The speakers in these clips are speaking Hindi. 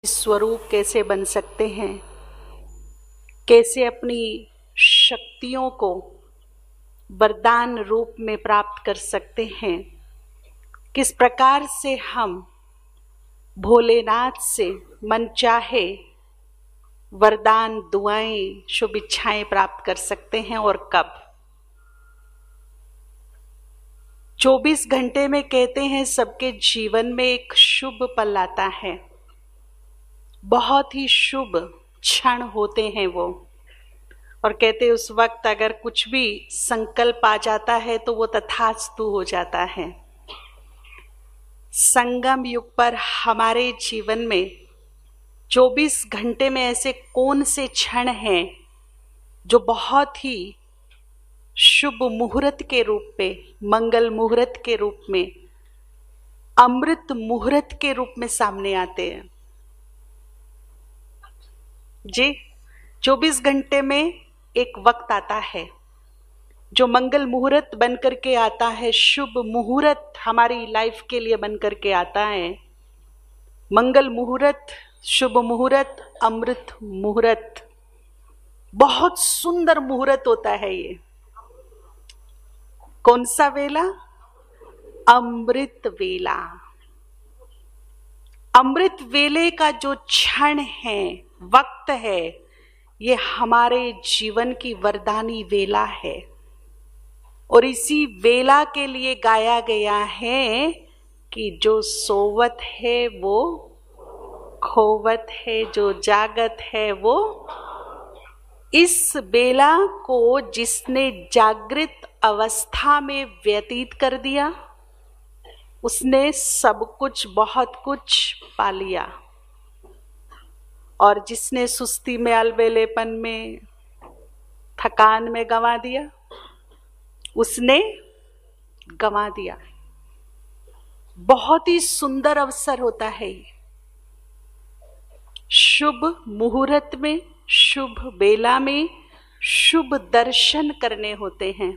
स्वरूप कैसे बन सकते हैं, कैसे अपनी शक्तियों को वरदान रूप में प्राप्त कर सकते हैं, किस प्रकार से हम भोलेनाथ से मनचाहे वरदान, दुआएं, शुभ इच्छाएं प्राप्त कर सकते हैं और कब। 24 घंटे में कहते हैं सबके जीवन में एक शुभ पल आता है, बहुत ही शुभ क्षण होते हैं वो, और कहते उस वक्त अगर कुछ भी संकल्प आ जाता है तो वो तथास्तु हो जाता है। संगम युग पर हमारे जीवन में 24 घंटे में ऐसे कौन से क्षण हैं जो बहुत ही शुभ मुहूर्त के रूप में, मंगल मुहूर्त के रूप में, अमृत मुहूर्त के रूप में सामने आते हैं। जी, 24 घंटे में एक वक्त आता है जो मंगल मुहूर्त बन करके आता है, शुभ मुहूर्त हमारी लाइफ के लिए बन करके आता है। मंगल मुहूर्त, शुभ मुहूर्त, अमृत मुहूर्त, बहुत सुंदर मुहूर्त होता है ये। कौन सा वेला? अमृत वेला। अमृत वेले का जो क्षण है, वक्त है, ये हमारे जीवन की वरदानी वेला है। और इसी वेला के लिए गाया गया है कि जो सोवत है वो खोवत है, जो जागत है वो। इस बेला को जिसने जागृत अवस्था में व्यतीत कर दिया, उसने सब कुछ, बहुत कुछ पा लिया। और जिसने सुस्ती में, अलबेलेपन में, थकान में गंवा दिया, उसने गंवा दिया। बहुत ही सुंदर अवसर होता है ये। शुभ मुहूर्त में, शुभ बेला में शुभ दर्शन करने होते हैं।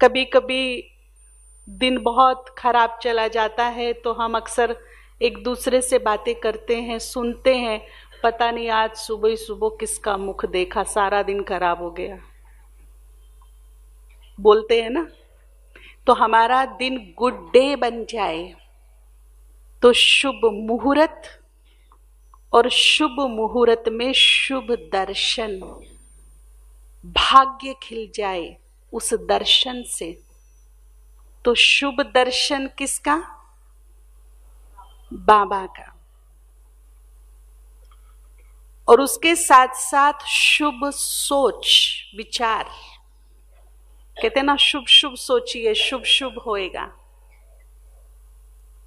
कभी कभी दिन बहुत खराब चला जाता है तो हम अक्सर एक दूसरे से बातें करते हैं, सुनते हैं, पता नहीं आज सुबह सुबह किसका मुख देखा, सारा दिन खराब हो गया, बोलते हैं ना। तो हमारा दिन गुड डे बन जाए तो शुभ मुहूर्त, और शुभ मुहूर्त में शुभ दर्शन, भाग्य खिल जाए उस दर्शन से। तो शुभ दर्शन किसका? बाबा का। और उसके साथ साथ शुभ सोच, विचार। कहते हैं ना, शुभ शुभ सोचिए, शुभ शुभ होएगा।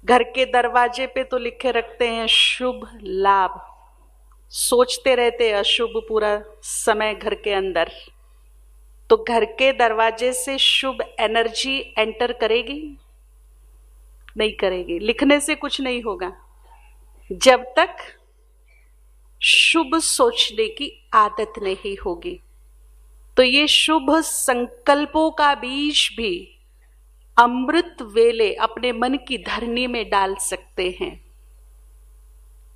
घर के दरवाजे पे तो लिखे रखते हैं शुभ लाभ, सोचते रहते हैं अशुभ पूरा समय घर के अंदर। तो घर के दरवाजे से शुभ एनर्जी एंटर करेगी? नहीं करेगी। लिखने से कुछ नहीं होगा जब तक शुभ सोचने की आदत नहीं होगी। तो ये शुभ संकल्पों का बीज भी अमृत वेले अपने मन की धरनी में डाल सकते हैं,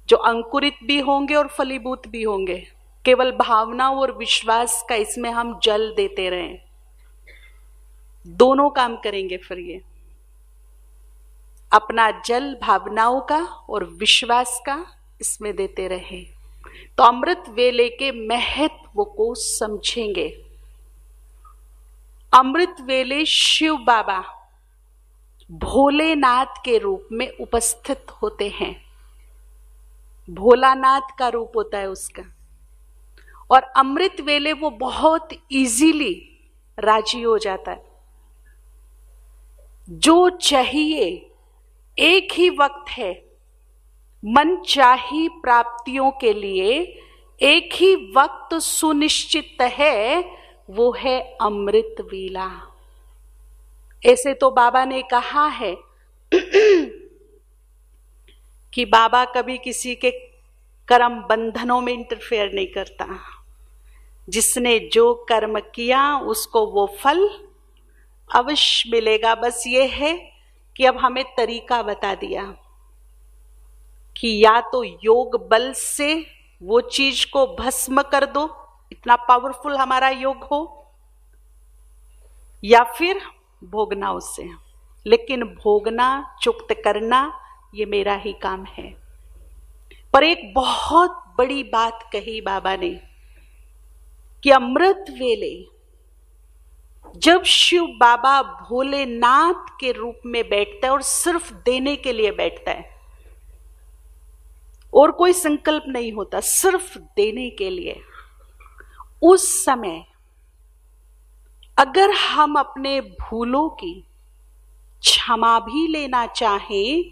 जो अंकुरित भी होंगे और फलीभूत भी होंगे। केवल भावना और विश्वास का इसमें हम जल देते रहें, दोनों काम करेंगे। फिर ये अपना जल भावनाओं का और विश्वास का इसमें देते रहे तो अमृत वेले के महत्व को समझेंगे। अमृत वेले शिव बाबा भोलेनाथ के रूप में उपस्थित होते हैं। भोलानाथ का रूप होता है उसका। और अमृत वेले वो बहुत इजीली राजी हो जाता है। जो चाहिए एक ही वक्त है, मन चाही प्राप्तियों के लिए एक ही वक्त सुनिश्चित है, वो है अमृत वेला। ऐसे तो बाबा ने कहा है कि बाबा कभी किसी के कर्म बंधनों में इंटरफेयर नहीं करता। जिसने जो कर्म किया उसको वो फल अवश्य मिलेगा। बस ये है कि अब हमें तरीका बता दिया। कि या तो योग बल से वो चीज को भस्म कर दो, इतना पावरफुल हमारा योग हो, या फिर भोगना उसे। लेकिन भोगना, चुक्त करना, ये मेरा ही काम है। पर एक बहुत बड़ी बात कही बाबा ने कि अमृत वेले जब शिव बाबा भोलेनाथ के रूप में बैठता है और सिर्फ देने के लिए बैठता है, और कोई संकल्प नहीं होता, सिर्फ देने के लिए, उस समय अगर हम अपने भूलों की क्षमा भी लेना चाहें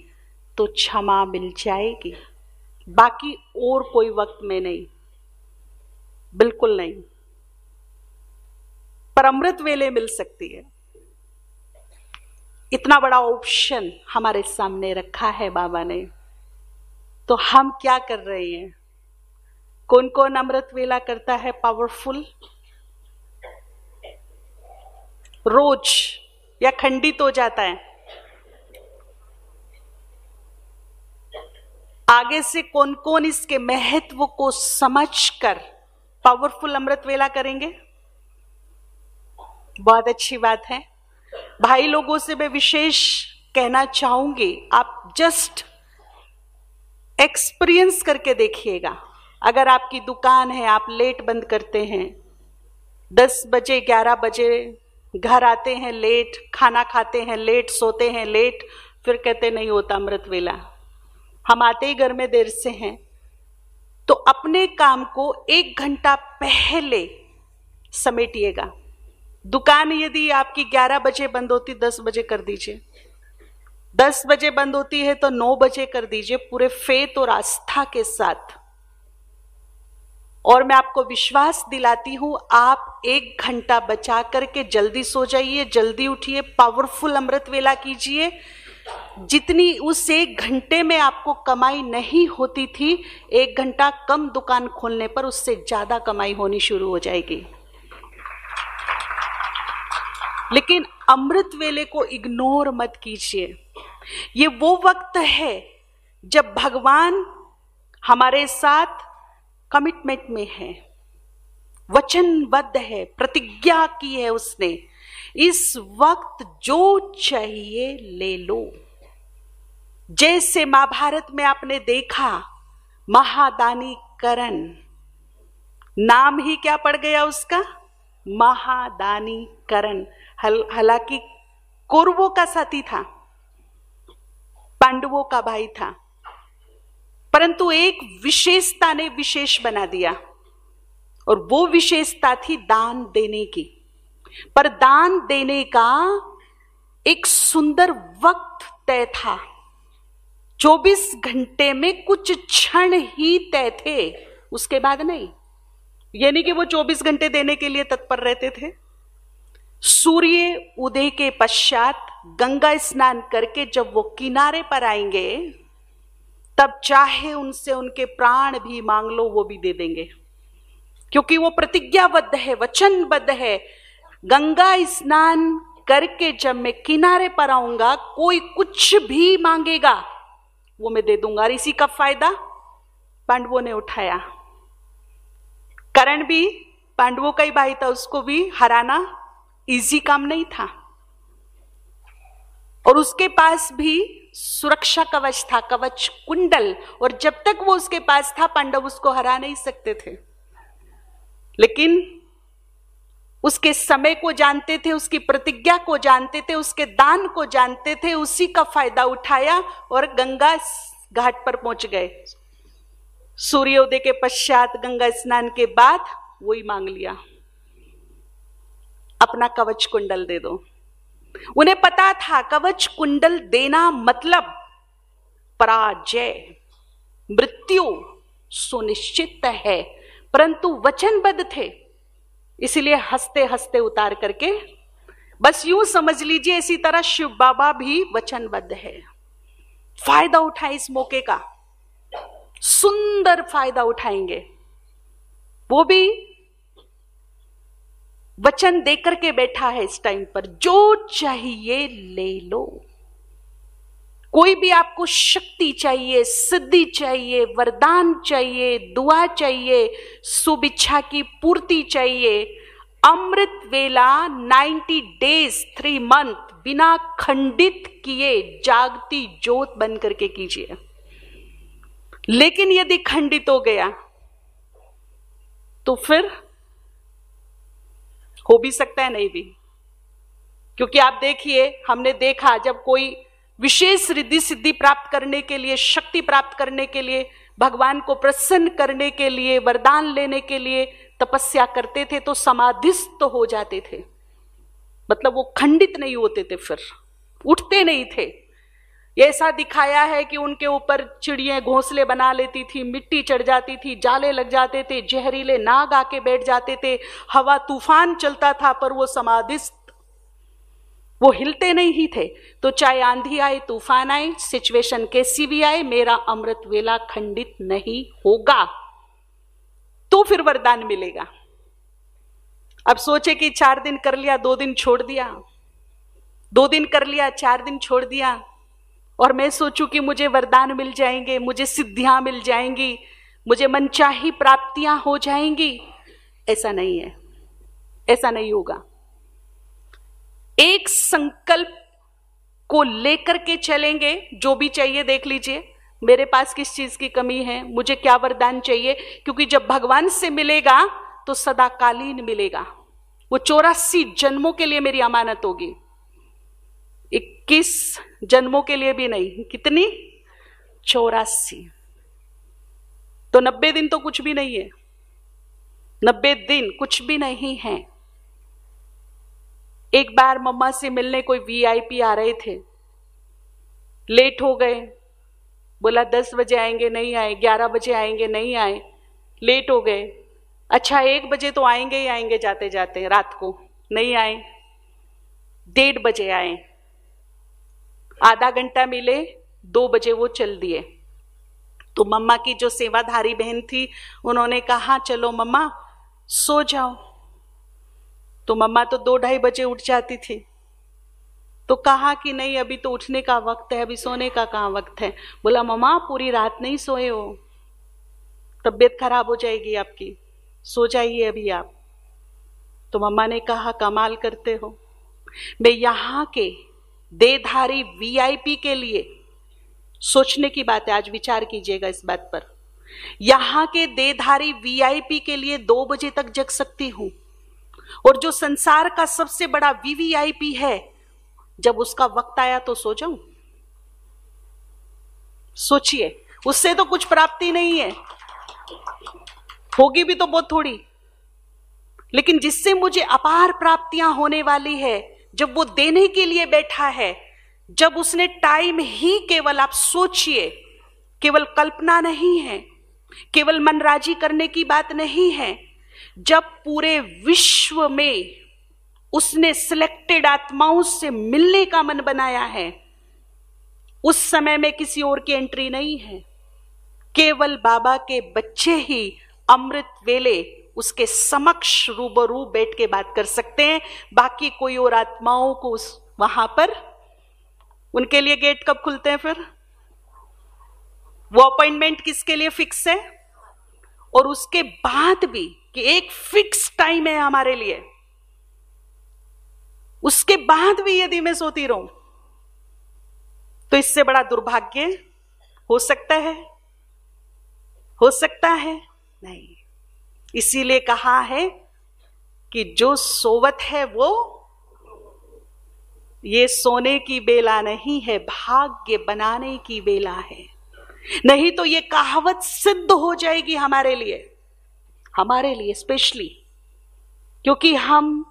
तो क्षमा मिल जाएगी। बाकी और कोई वक्त में नहीं, बिल्कुल नहीं, पर अमृत वेले मिल सकती है। इतना बड़ा ऑप्शन हमारे सामने रखा है बाबा ने, तो हम क्या कर रहे हैं? कौन कौन अमृत वेला करता है पावरफुल? रोज या खंडित हो जाता है? आगे से कौन कौन इसके महत्व को समझकर पावरफुल अमृत वेला करेंगे? बहुत अच्छी बात है। भाई लोगों से मैं विशेष कहना चाहूंगी, आप जस्ट एक्सपीरियंस करके देखिएगा। अगर आपकी दुकान है, आप लेट बंद करते हैं, 10 बजे 11 बजे घर आते हैं लेट, खाना खाते हैं लेट, सोते हैं लेट, फिर कहते नहीं होता अमृत वेला। हम आते ही घर में देर से हैं, तो अपने काम को 1 घंटा पहले समेटिएगा। दुकान यदि आपकी 11 बजे बंद होती, 10 बजे कर दीजिए। 10 बजे बंद होती है तो 9 बजे कर दीजिए, पूरे फेथ और आस्था के साथ। और मैं आपको विश्वास दिलाती हूं, आप 1 घंटा बचा करके जल्दी सो जाइए, जल्दी उठिए, पावरफुल अमृत वेला कीजिए। जितनी उस 1 घंटे में आपको कमाई नहीं होती थी, 1 घंटा कम दुकान खोलने पर उससे ज्यादा कमाई होनी शुरू हो जाएगी। लेकिन अमृत वेले को इग्नोर मत कीजिए। ये वो वक्त है जब भगवान हमारे साथ कमिटमेंट में है, वचनबद्ध है, प्रतिज्ञा की है उसने। इस वक्त जो चाहिए ले लो। जैसे महाभारत में आपने देखा, महादानी करण, नाम ही क्या पड़ गया उसका? महादानी करण। हालांकि कौरवों का साथी था, पांडवों का भाई था, परंतु एक विशेषता ने विशेष बना दिया, और वो विशेषता थी दान देने की। पर दान देने का एक सुंदर वक्त तय था। 24 घंटे में कुछ क्षण ही तय थे, उसके बाद नहीं। यानी कि वो 24 घंटे देने के लिए तत्पर रहते थे। सूर्य उदय के पश्चात गंगा स्नान करके जब वो किनारे पर आएंगे, तब चाहे उनसे उनके प्राण भी मांग लो, वो भी दे देंगे, क्योंकि वो प्रतिज्ञाबद्ध है, वचनबद्ध है। गंगा स्नान करके जब मैं किनारे पर आऊंगा, कोई कुछ भी मांगेगा वो मैं दे दूंगा। और इसी का फायदा पांडवों ने उठाया। कर्ण भी पांडवों का ही भाई था, उसको भी हराना इजी काम नहीं था, और उसके पास भी सुरक्षा कवच था, कवच कुंडल, और जब तक वो उसके पास था, पांडव उसको हरा नहीं सकते थे। लेकिन उसके समय को जानते थे, उसकी प्रतिज्ञा को जानते थे, उसके दान को जानते थे, उसी का फायदा उठाया और गंगा घाट पर पहुंच गए। सूर्योदय के पश्चात गंगा स्नान के बाद वही मांग लिया, अपना कवच कुंडल दे दो। उन्हें पता था कवच कुंडल देना मतलब पराजय, मृत्यु सुनिश्चित है, परंतु वचनबद्ध थे, इसलिए हंसते हंसते उतार करके, बस यूं समझ लीजिए इसी तरह शिव बाबा भी वचनबद्ध है। फायदा उठाए इस मौके का, सुंदर फायदा उठाएंगे। वो भी वचन देकर के बैठा है इस टाइम पर, जो चाहिए ले लो। कोई भी आपको शक्ति चाहिए, सिद्धि चाहिए, वरदान चाहिए, दुआ चाहिए, शुभ इच्छा की पूर्ति चाहिए, अमृत वेला 90 डेज 3 मंथ बिना खंडित किए जागती ज्योत बन करके कीजिए। लेकिन यदि खंडित हो गया तो फिर हो भी सकता है, नहीं भी। क्योंकि आप देखिए, हमने देखा जब कोई विशेष रिद्धि सिद्धि प्राप्त करने के लिए, शक्ति प्राप्त करने के लिए, भगवान को प्रसन्न करने के लिए, वरदान लेने के लिए तपस्या करते थे तो समाधिस्थ हो जाते थे। मतलब वो खंडित नहीं होते थे, फिर उठते नहीं थे। ऐसा दिखाया है कि उनके ऊपर चिड़ियां घोंसले बना लेती थी, मिट्टी चढ़ जाती थी, जाले लग जाते थे, जहरीले नाग आके बैठ जाते थे, हवा तूफान चलता था, पर वो समाधिस्थ, वो हिलते नहीं ही थे। तो चाहे आंधी आए, तूफान आए, सिचुएशन कैसी भी आए, मेरा अमृत वेला खंडित नहीं होगा, तो फिर वरदान मिलेगा। अब सोचे कि 4 दिन कर लिया, 2 दिन छोड़ दिया, 2 दिन कर लिया, 4 दिन छोड़ दिया, और मैं सोचूं कि मुझे वरदान मिल जाएंगे, मुझे सिद्धियां मिल जाएंगी, मुझे मनचाही प्राप्तियां हो जाएंगी। ऐसा नहीं है, ऐसा नहीं होगा। एक संकल्प को लेकर के चलेंगे, जो भी चाहिए देख लीजिए, मेरे पास किस चीज की कमी है, मुझे क्या वरदान चाहिए, क्योंकि जब भगवान से मिलेगा तो सदाकालीन मिलेगा। वो 84 जन्मों के लिए मेरी अमानत होगी, 21 जन्मों के लिए भी नहीं। कितनी? 84। तो 90 दिन तो कुछ भी नहीं है, 90 दिन कुछ भी नहीं है। एक बार मम्मा से मिलने कोई वीआईपी आ रहे थे, लेट हो गए, बोला 10 बजे आएंगे, नहीं आए, 11 बजे आएंगे, नहीं आए, लेट हो गए। अच्छा 1 बजे तो आएंगे ही आएंगे, जाते जाते रात को, नहीं आए, 1:30 बजे आए, आधा घंटा मिले, 2 बजे वो चल दिए। तो मम्मा की जो सेवाधारी बहन थी, उन्होंने कहा चलो मम्मा सो जाओ। तो मम्मा तो 2-2:30 बजे उठ जाती थी। तो कहा कि नहीं, अभी तो उठने का वक्त है, अभी सोने का कहाँ वक्त है। बोला मम्मा पूरी रात नहीं सोए हो, तबीयत खराब हो जाएगी आपकी, सो जाइए अभी आप। तो मम्मा ने कहा कमाल करते हो, मैं यहाँ के देहधारी वीआईपी के लिए, सोचने की बात है, आज विचार कीजिएगा इस बात पर, यहाँ के देहधारी वीआईपी के लिए 2 बजे तक जग सकती हूं, और जो संसार का सबसे बड़ा वीवीआईपी है, जब उसका वक्त आया तो सो जाऊं? सोचिए, उससे तो कुछ प्राप्ति नहीं है, होगी भी तो बहुत थोड़ी, लेकिन जिससे मुझे अपार प्राप्तियां होने वाली है, जब वो देने के लिए बैठा है, जब उसने टाइम ही केवल, आप सोचिए, केवल कल्पना नहीं है, केवल मनराजी करने की बात नहीं है, जब पूरे विश्व में उसने सिलेक्टेड आत्माओं से मिलने का मन बनाया है, उस समय में किसी और की एंट्री नहीं है, केवल बाबा के बच्चे ही अमृत वेले उसके समक्ष रूबरू बैठ के बात कर सकते हैं। बाकी कोई और आत्माओं को वहां पर, उनके लिए गेट कब खुलते हैं फिर? वो अपॉइंटमेंट किसके लिए फिक्स है? और उसके बाद भी कि एक फिक्स टाइम है हमारे लिए, उसके बाद भी यदि मैं सोती रहूं तो इससे बड़ा दुर्भाग्य हो सकता है? हो सकता है? नहीं। इसीलिए कहा है कि जो सोवत है वो, ये सोने की बेला नहीं है, भाग्य बनाने की बेला है। नहीं तो ये कहावत सिद्ध हो जाएगी हमारे लिए स्पेशली, क्योंकि हम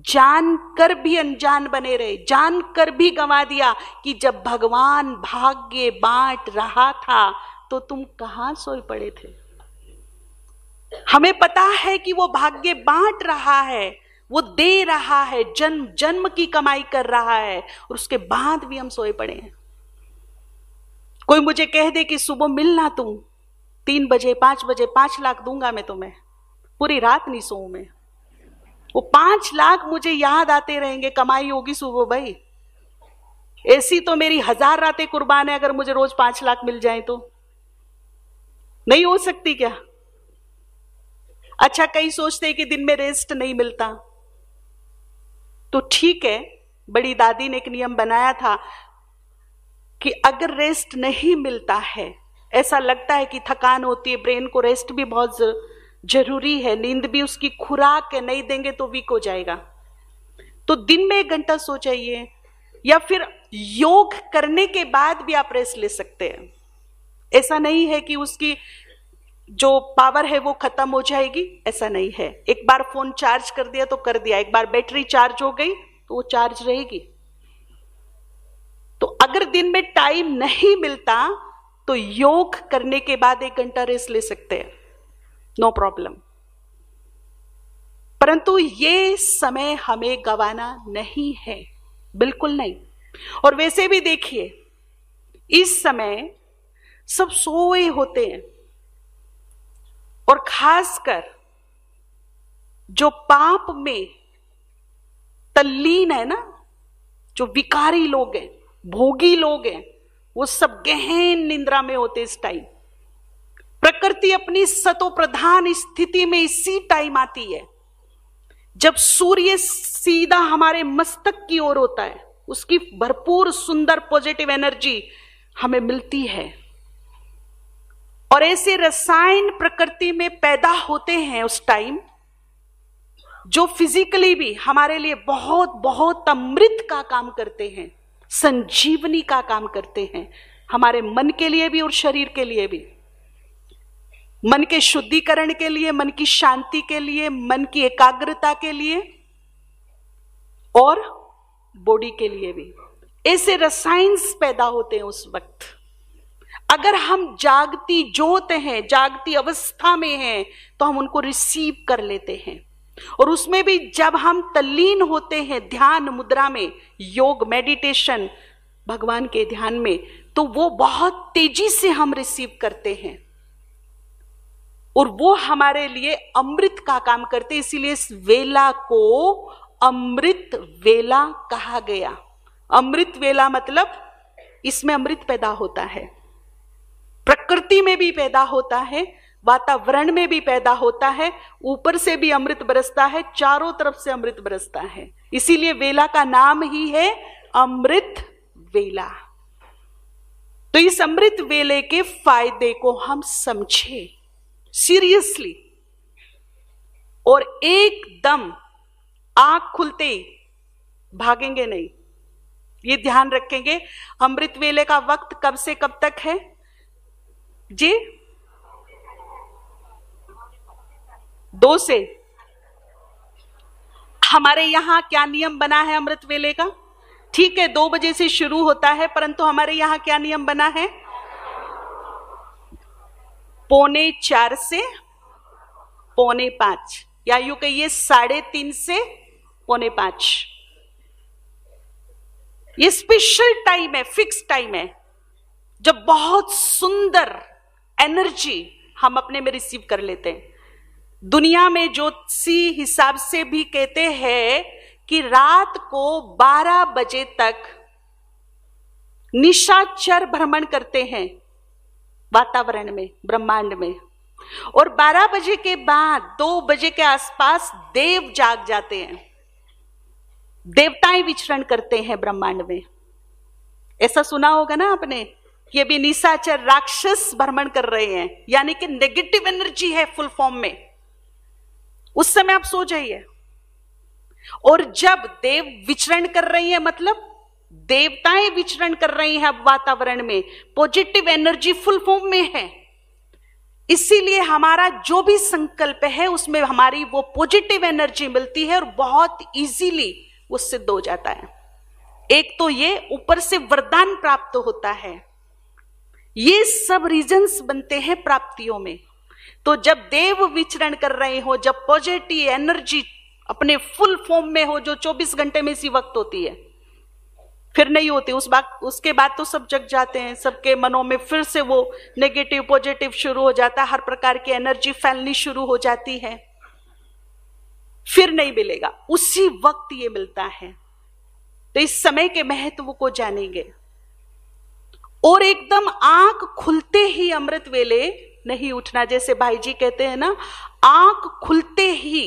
जानकर भी अनजान बने रहे, जानकर भी गंवा दिया कि जब भगवान भाग्य बांट रहा था तो तुम कहां सोए पड़े थे। हमें पता है कि वो भाग्य बांट रहा है, वो दे रहा है, जन्म जन्म की कमाई कर रहा है, और उसके बाद भी हम सोए पड़े हैं। कोई मुझे कह दे कि सुबह मिलना तुम 3 बजे 5 बजे, 5 लाख दूंगा मैं तुम्हें, पूरी रात नहीं सोऊं मैं, वो 5 लाख मुझे याद आते रहेंगे, कमाई होगी सुबह भाई, ऐसी तो मेरी 1000 रातें कुर्बान है अगर मुझे रोज 5 लाख मिल जाए तो। नहीं हो सकती क्या? अच्छा, कई सोचते हैं कि दिन में रेस्ट नहीं मिलता, तो ठीक है, बड़ी दादी ने एक नियम बनाया था कि अगर रेस्ट नहीं मिलता है, ऐसा लगता है कि थकान होती है, ब्रेन को रेस्ट भी बहुत जरूरी है, नींद भी उसकी खुराक है, नहीं देंगे तो वीक हो जाएगा, तो दिन में 1 घंटा सो जाइए, या फिर योग करने के बाद भी आप रेस्ट ले सकते हैं। ऐसा नहीं है कि उसकी जो पावर है वो खत्म हो जाएगी, ऐसा नहीं है। एक बार फोन चार्ज कर दिया तो कर दिया, एक बार बैटरी चार्ज हो गई तो वो चार्ज रहेगी। तो अगर दिन में टाइम नहीं मिलता तो योग करने के बाद 1 घंटा रेस्ट ले सकते हैं, नो प्रॉब्लम। परंतु ये समय हमें गंवाना नहीं है, बिल्कुल नहीं। और वैसे भी देखिए, इस समय सब सोए होते हैं, और खासकर जो पाप में तल्लीन है ना, जो विकारी लोग हैं, भोगी लोग हैं, वो सब गहन निंद्रा में होते इस टाइम। प्रकृति अपनी सतो प्रधान स्थिति में इसी टाइम आती है जब सूर्य सीधा हमारे मस्तक की ओर होता है, उसकी भरपूर सुंदर पॉजिटिव एनर्जी हमें मिलती है। और ऐसे रसायन प्रकृति में पैदा होते हैं उस टाइम, जो फिजिकली भी हमारे लिए बहुत बहुत अमृत का काम करते हैं, संजीवनी का काम करते हैं, हमारे मन के लिए भी और शरीर के लिए भी। मन के शुद्धिकरण के लिए, मन की शांति के लिए, मन की एकाग्रता के लिए, और बॉडी के लिए भी। ऐसे रसायन्स पैदा होते हैं उस वक्त। अगर हम जागती ज्योत हैं, जागती अवस्था में हैं, तो हम उनको रिसीव कर लेते हैं। और उसमें भी जब हम तल्लीन होते हैं ध्यान मुद्रा में, योग मेडिटेशन, भगवान के ध्यान में, तो वो बहुत तेजी से हम रिसीव करते हैं, और वो हमारे लिए अमृत का काम करते हैं। इसीलिए इस वेला को अमृत वेला कहा गया। अमृत वेला मतलब इसमें अमृत पैदा होता है, प्रकृति में भी पैदा होता है, वातावरण में भी पैदा होता है, ऊपर से भी अमृत बरसता है, चारों तरफ से अमृत बरसता है। इसीलिए वेला का नाम ही है अमृत वेला। तो इस अमृत वेले के फायदे को हम समझे सीरियसली, और एकदम आंख खुलते ही भागेंगे नहीं, ये ध्यान रखेंगे। अमृत वेले का वक्त कब से कब तक है जी? 2 से। हमारे यहां क्या नियम बना है अमृत वेले का? ठीक है, 2 बजे से शुरू होता है, परंतु हमारे यहां क्या नियम बना है? 3:45 से 4:45, या यूं कहिए 3:30 से 4:45। ये स्पेशल टाइम है, फिक्स टाइम है, जब बहुत सुंदर एनर्जी हम अपने में रिसीव कर लेते हैं। दुनिया में ज्योतिषी हिसाब से भी कहते हैं कि रात को 12 बजे तक निशाचर भ्रमण करते हैं वातावरण में, ब्रह्मांड में, और 12 बजे के बाद 2 बजे के आसपास देव जाग जाते हैं, देवताएं विचरण करते हैं ब्रह्मांड में। ऐसा सुना होगा ना आपने कि अभी निशाचर राक्षस भ्रमण कर रहे हैं, यानी कि नेगेटिव एनर्जी है फुल फॉर्म में। उस समय आप सो जाइए, और जब देव विचरण कर रही है, मतलब देवताएं विचरण कर रही हैं अब वातावरण में, पॉजिटिव एनर्जी फुल फॉर्म में है। इसीलिए हमारा जो भी संकल्प है उसमें हमारी वो पॉजिटिव एनर्जी मिलती है, और बहुत इजीली वो सिद्ध हो जाता है। एक तो ये, ऊपर से वरदान प्राप्त होता है। ये सब रीजंस बनते हैं प्राप्तियों में। तो जब देव विचरण कर रहे हो, जब पॉजिटिव एनर्जी अपने फुल फॉर्म में हो, जो 24 घंटे में इसी वक्त होती है, फिर नहीं होती उसके बाद तो सब जग जाते हैं, सबके मनों में फिर से वो नेगेटिव पॉजिटिव शुरू हो जाता है, हर प्रकार की एनर्जी फैलनी शुरू हो जाती है, फिर नहीं मिलेगा, उसी वक्त ये मिलता है। तो इस समय के महत्व को जानेंगे। और एकदम आंख खुलते ही अमृत वेले नहीं उठना, जैसे भाई जी कहते हैं ना, आंख खुलते ही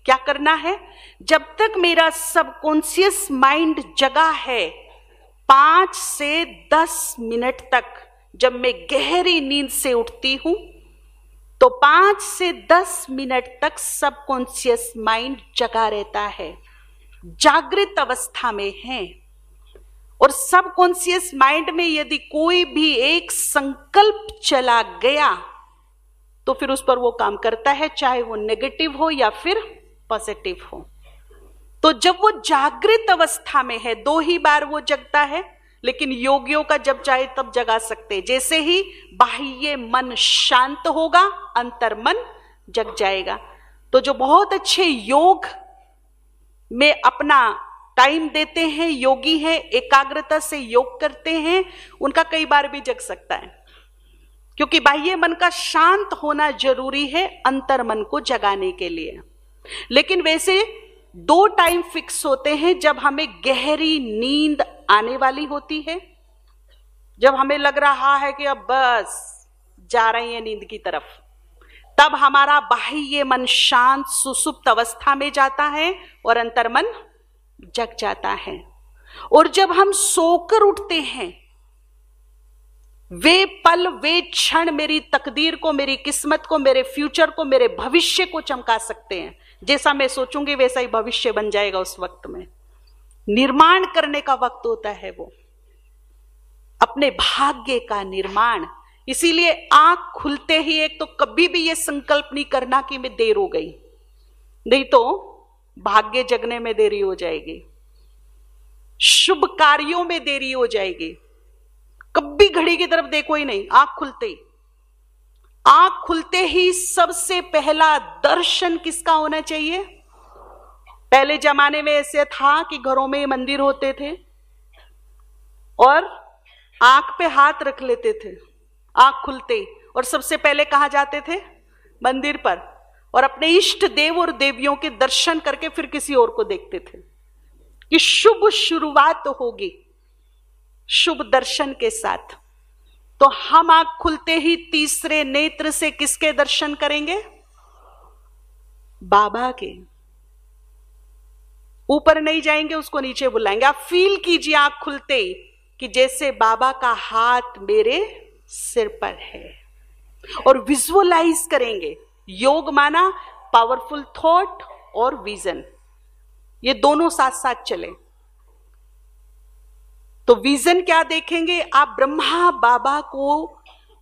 क्या करना है, जब तक मेरा सबकॉन्शियस माइंड जगा है 5 से 10 मिनट तक, जब मैं गहरी नींद से उठती हूं तो 5 से 10 मिनट तक सबकॉन्शियस माइंड जगा रहता है, जागृत अवस्था में है। और सबकॉन्शियस माइंड में यदि कोई भी एक संकल्प चला गया तो फिर उस पर वो काम करता है, चाहे वो नेगेटिव हो या फिर पॉजिटिव हो। तो जब वो जागृत अवस्था में है, 2 ही बार वो जगता है, लेकिन योगियों का जब चाहे तब जगा सकते। जैसे ही बाह्य मन शांत होगा, अंतर मन जग जाएगा। तो जो बहुत अच्छे योग में अपना टाइम देते हैं, योगी हैं, एकाग्रता से योग करते हैं, उनका कई बार भी जग सकता है, क्योंकि बाह्य मन का शांत होना जरूरी है अंतर मन को जगाने के लिए। लेकिन वैसे 2 टाइम फिक्स होते हैं, जब हमें गहरी नींद आने वाली होती है, जब हमें लग रहा है कि अब बस जा रहे हैं नींद की तरफ, तब हमारा बाह्य मन शांत सुसुप्त अवस्था में जाता है और अंतर मन जग जाता है। और जब हम सोकर उठते हैं, वे पल, वे क्षण मेरी तकदीर को, मेरी किस्मत को, मेरे फ्यूचर को, मेरे भविष्य को चमका सकते हैं। जैसा मैं सोचूंगी वैसा ही भविष्य बन जाएगा। उस वक्त में निर्माण करने का वक्त होता है, वो अपने भाग्य का निर्माण। इसीलिए आंख खुलते ही एक तो कभी भी ये संकल्प नहीं करना कि मैं देर हो गई, नहीं तो भाग्य जगने में देरी हो जाएगी, शुभ कार्यों में देरी हो जाएगी। कभी घड़ी की तरफ देखो ही नहीं। आंख खुलते ही सबसे पहला दर्शन किसका होना चाहिए? पहले जमाने में ऐसे था कि घरों में मंदिर होते थे और आंख पे हाथ रख लेते थे आंख खुलते, और सबसे पहले कहां जाते थे? मंदिर पर, और अपने इष्ट देव और देवियों के दर्शन करके फिर किसी और को देखते थे कि शुभ शुरुआत होगी शुभ दर्शन के साथ। तो हम आंख खुलते ही तीसरे नेत्र से किसके दर्शन करेंगे? बाबा के। ऊपर नहीं जाएंगे, उसको नीचे बुलाएंगे। आप फील कीजिए आंख खुलते ही कि जैसे बाबा का हाथ मेरे सिर पर है, और विजुअलाइज करेंगे। योग माना पावरफुल थॉट और विजन, ये दोनों साथ साथ चले। तो विजन क्या देखेंगे आप? ब्रह्मा बाबा को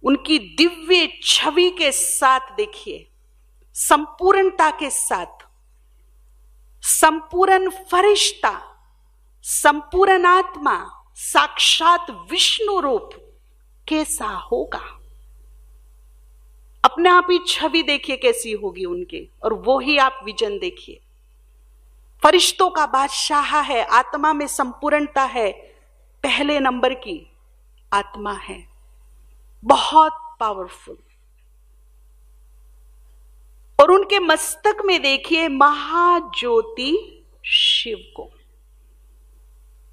उनकी दिव्य छवि के साथ देखिए, संपूर्णता के साथ, संपूर्ण फरिश्ता, संपूर्ण आत्मा, साक्षात विष्णु रूप कैसा होगा? अपने आप ही छवि देखिए कैसी होगी उनकी, और वो ही आप विजन देखिए। फरिश्तों का बादशाह है, आत्मा में संपूर्णता है, पहले नंबर की आत्मा है, बहुत पावरफुल। और उनके मस्तक में देखिए महाज्योति शिव को।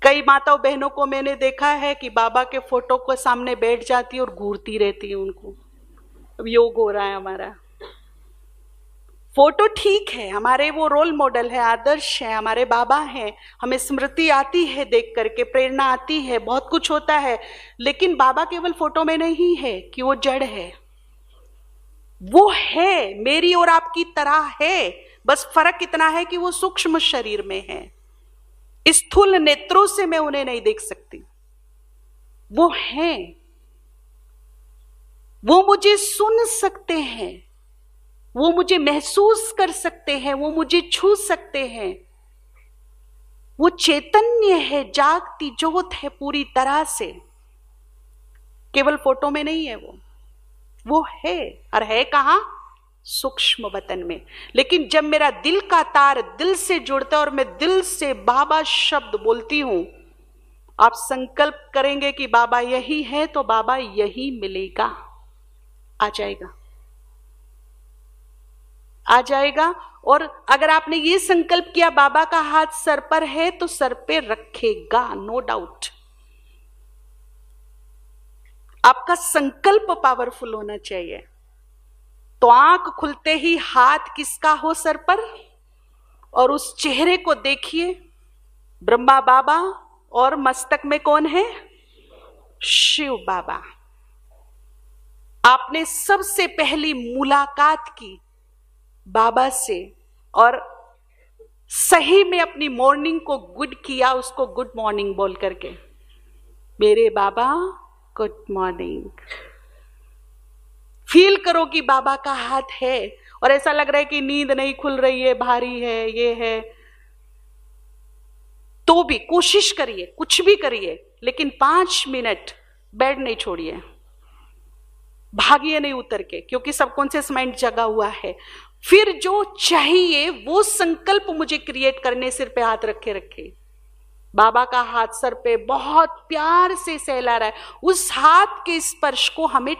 कई माताओं बहनों को मैंने देखा है कि बाबा के फोटो के सामने बैठ जाती है और घूरती रहती है उनको। अब योग हो रहा है हमारा। फोटो ठीक है, हमारे वो रोल मॉडल है, आदर्श है, हमारे बाबा हैं, हमें स्मृति आती है देख करके, प्रेरणा आती है, बहुत कुछ होता है। लेकिन बाबा केवल फोटो में नहीं है कि वो जड़ है, वो है, मेरी और आपकी तरह है। बस फर्क इतना है कि वो सूक्ष्म शरीर में है, स्थूल नेत्रों से मैं उन्हें नहीं देख सकती। वो हैं, वो मुझे सुन सकते हैं, वो मुझे महसूस कर सकते हैं, वो मुझे छू सकते हैं। वो चैतन्य है, जागती ज्योत है पूरी तरह से, केवल फोटो में नहीं है वो है। और है कहां? सूक्ष्म वतन में। लेकिन जब मेरा दिल का तार दिल से जुड़ता है और मैं दिल से बाबा शब्द बोलती हूं, आप संकल्प करेंगे कि बाबा यही है, तो बाबा यही मिलेगा, आ जाएगा, आ जाएगा। और अगर आपने ये संकल्प किया बाबा का हाथ सर पर है तो सर पे रखेगा, नो डाउट। आपका संकल्प पावरफुल होना चाहिए। तो आंख खुलते ही हाथ किसका हो सर पर, और उस चेहरे को देखिए, ब्रह्मा बाबा, और मस्तक में कौन है, शिव बाबा। आपने सबसे पहली मुलाकात की बाबा से, और सही में अपनी मॉर्निंग को गुड किया, उसको गुड मॉर्निंग बोल करके, मेरे बाबा गुड मॉर्निंग। फील करो कि बाबा का हाथ है, और ऐसा लग रहा है कि नींद नहीं खुल रही है, भारी है, ये है, तो भी कोशिश करिए, कुछ भी करिए, लेकिन 5 मिनट बेड नहीं छोड़िए, भागिए नहीं उतर के, क्योंकि सबकॉन्शियस माइंड जगा हुआ है। फिर जो चाहिए वो संकल्प मुझे क्रिएट करने, सिर पे हाथ रखे रखे, बाबा का हाथ सर पे बहुत प्यार से सहला रहा है, उस हाथ के स्पर्श को हमें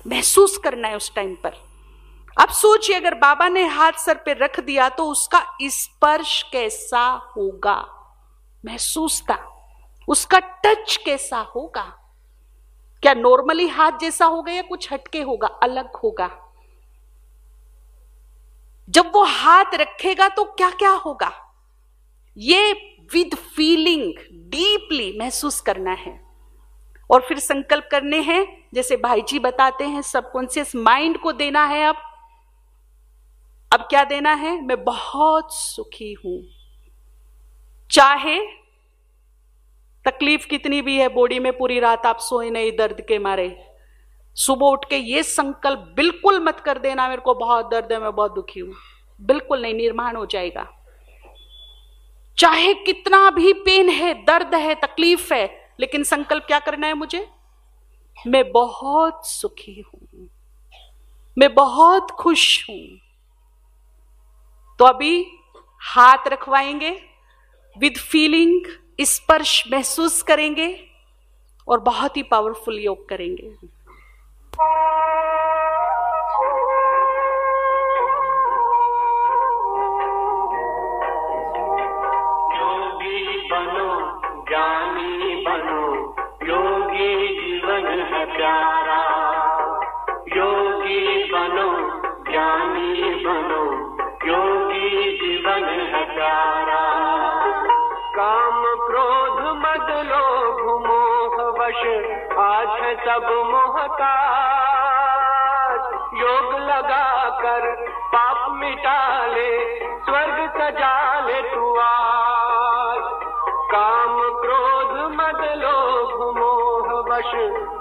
महसूस करना है उस टाइम पर। अब सोचिए अगर बाबा ने हाथ सर पे रख दिया तो उसका स्पर्श कैसा होगा, महसूस था, उसका टच कैसा होगा, क्या नॉर्मली हाथ जैसा होगा या कुछ हटके होगा, अलग होगा। जब वो हाथ रखेगा तो क्या क्या होगा, ये विद फीलिंग डीपली महसूस करना है। और फिर संकल्प करने हैं, जैसे भाई जी बताते हैं, सबकॉन्शियस माइंड को देना है। अब क्या देना है, मैं बहुत सुखी हूं, चाहे तकलीफ कितनी भी है बॉडी में, पूरी रात आप सोए नहीं दर्द के मारे, सुबह उठ के ये संकल्प बिल्कुल मत कर देना मेरे को बहुत दर्द है, मैं बहुत दुखी हूं, बिल्कुल नहीं, निर्माण हो जाएगा। चाहे कितना भी पेन है, दर्द है, तकलीफ है, लेकिन संकल्प क्या करना है मुझे, मैं बहुत सुखी हूं, मैं बहुत खुश हूं। तो अभी हाथ रखवाएंगे, विद फीलिंग स्पर्श महसूस करेंगे, और बहुत ही पावरफुल योग करेंगे। योगी बनो, ज्ञानी बनो, योगी जीवन है प्यारा। योगी बनो, ज्ञानी बनो, योगी जीवन है प्यारा। काम क्रोध मद लोभ मोह वश आज है सब मोहताज। योग लगा कर पाप मिटा ले, स्वर्ग सजा ले तू आज। काम क्रोध मद लोभ मोह वश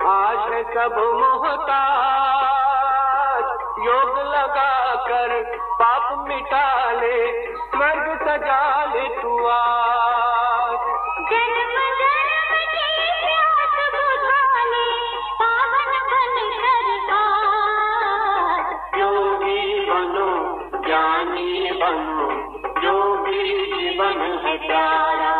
आज है सब मोहताज। योग लगा कर पाप मिटा ले, स्वर्ग सजा ले तू आज। जन्म जन्म की प्यास बुझा ले, पावन बन कर आज। योगी बनो, ज्ञानी बनो, योगी जीवन है प्यारा।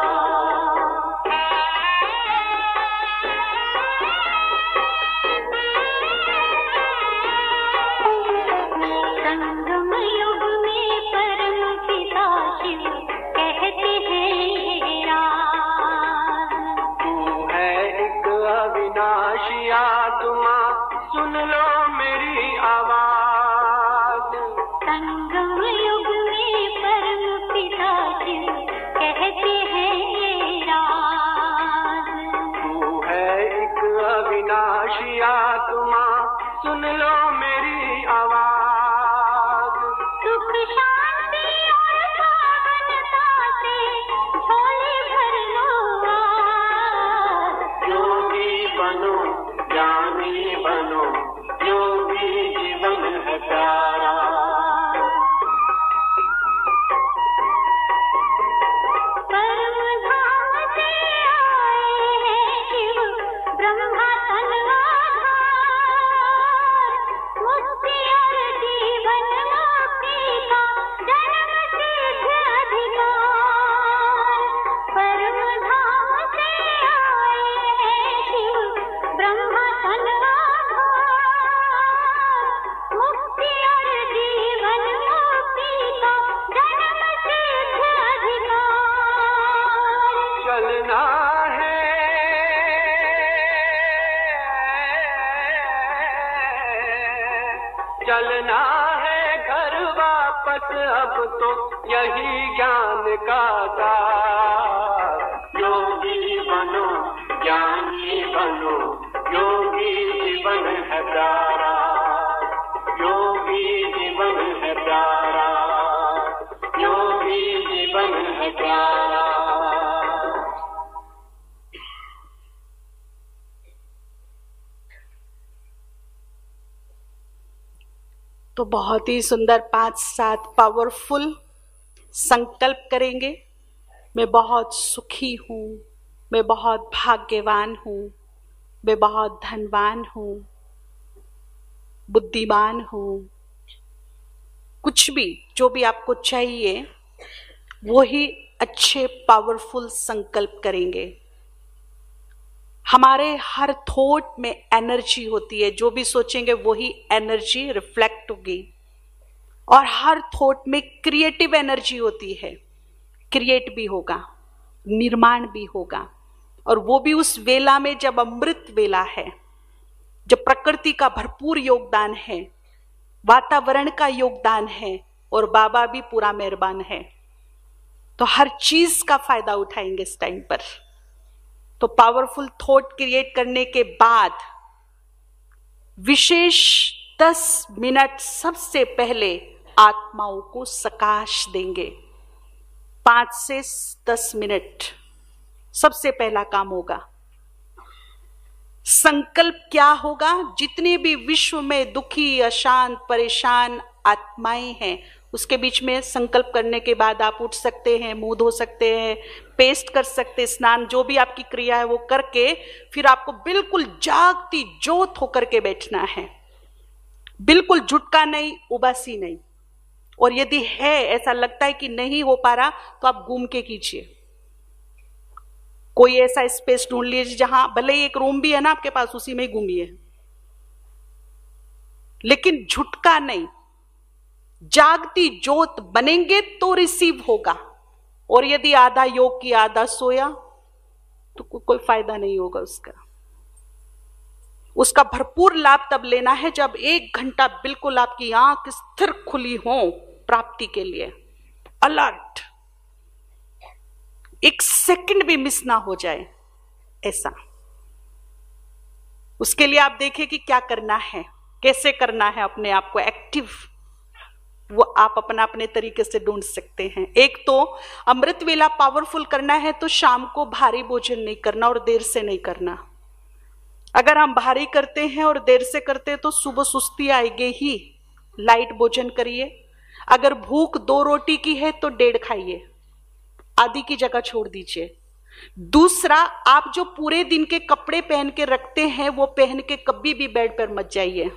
संगम युग में परम पिता शिव कहते हैं राज। तू है एक अविनाशी आत्मा, सुन लो मेरी आवाज। संगम युग में परम पिता शिव कहते हैं राज। तू है एक अविनाशी आत्मा, सुन लो मेरी आवाज। सुख शांति और पावनता से झोले भर लो आज। योगी बनो, ज्ञानी बनो, योगी जीवन है प्यारा। चलना है घर वापस, अब तो यही ज्ञान का सार। योगी बनो ज्ञानी बनो, योगी जीवन है प्यारा, योगी जीवन है प्यारा, योगी जीवन है प्यारा। तो बहुत ही सुंदर 5-7 पावरफुल संकल्प करेंगे। मैं बहुत सुखी हूँ, मैं बहुत भाग्यवान हूँ, मैं बहुत धनवान हूँ, बुद्धिमान हूँ। कुछ भी जो भी आपको चाहिए वो ही अच्छे पावरफुल संकल्प करेंगे। हमारे हर थॉट में एनर्जी होती है, जो भी सोचेंगे वही एनर्जी रिफ्लेक्ट होगी। और हर थॉट में क्रिएटिव एनर्जी होती है, क्रिएट भी होगा, निर्माण भी होगा। और वो भी उस वेला में जब अमृत वेला है, जब प्रकृति का भरपूर योगदान है, वातावरण का योगदान है, और बाबा भी पूरा मेहरबान है, तो हर चीज का फायदा उठाएंगे इस टाइम पर। तो पावरफुल थॉट क्रिएट करने के बाद विशेष 10 मिनट सबसे पहले आत्माओं को सकाश देंगे। 5 से 10 मिनट सबसे पहला काम होगा। संकल्प क्या होगा? जितने भी विश्व में दुखी, अशांत, परेशान आत्माएं हैं, उसके बीच में संकल्प करने के बाद आप उठ सकते हैं, मुंह धो सकते हैं, पेस्ट कर सकते हैं, स्नान, जो भी आपकी क्रिया है वो करके फिर आपको बिल्कुल जागती ज्योत होकर के बैठना है। बिल्कुल झुटका नहीं, उबासी नहीं। और यदि है ऐसा लगता है कि नहीं हो पा रहा, तो आप घूम के कीजिए। कोई ऐसा स्पेस ढूंढ लीजिए जहां भले ही एक रूम भी है ना आपके पास, उसी में ही घूमिए, लेकिन झुटका नहीं। जागती ज्योत बनेंगे तो रिसीव होगा। और यदि आधा योग की आधा सोया तो कोई फायदा नहीं होगा उसका भरपूर लाभ तब लेना है जब 1 घंटा बिल्कुल आपकी आंख स्थिर खुली हो प्राप्ति के लिए, अलर्ट, 1 सेकंड भी मिस ना हो जाए ऐसा। उसके लिए आप देखिए कि क्या करना है, कैसे करना है अपने आप को एक्टिव, वो आप अपने तरीके से ढूंढ सकते हैं। एक तो अमृत वेला पावरफुल करना है तो शाम को भारी भोजन नहीं करना और देर से नहीं करना। अगर हम भारी करते हैं और देर से करते हैं तो सुबह सुस्ती आएगी ही। लाइट भोजन करिए। अगर भूख 2 रोटी की है तो 1.5 खाइए, आधी की जगह छोड़ दीजिए। दूसरा, आप जो पूरे दिन के कपड़े पहन के रखते हैं वो पहन के कभी भी बेड पर मत जाइए।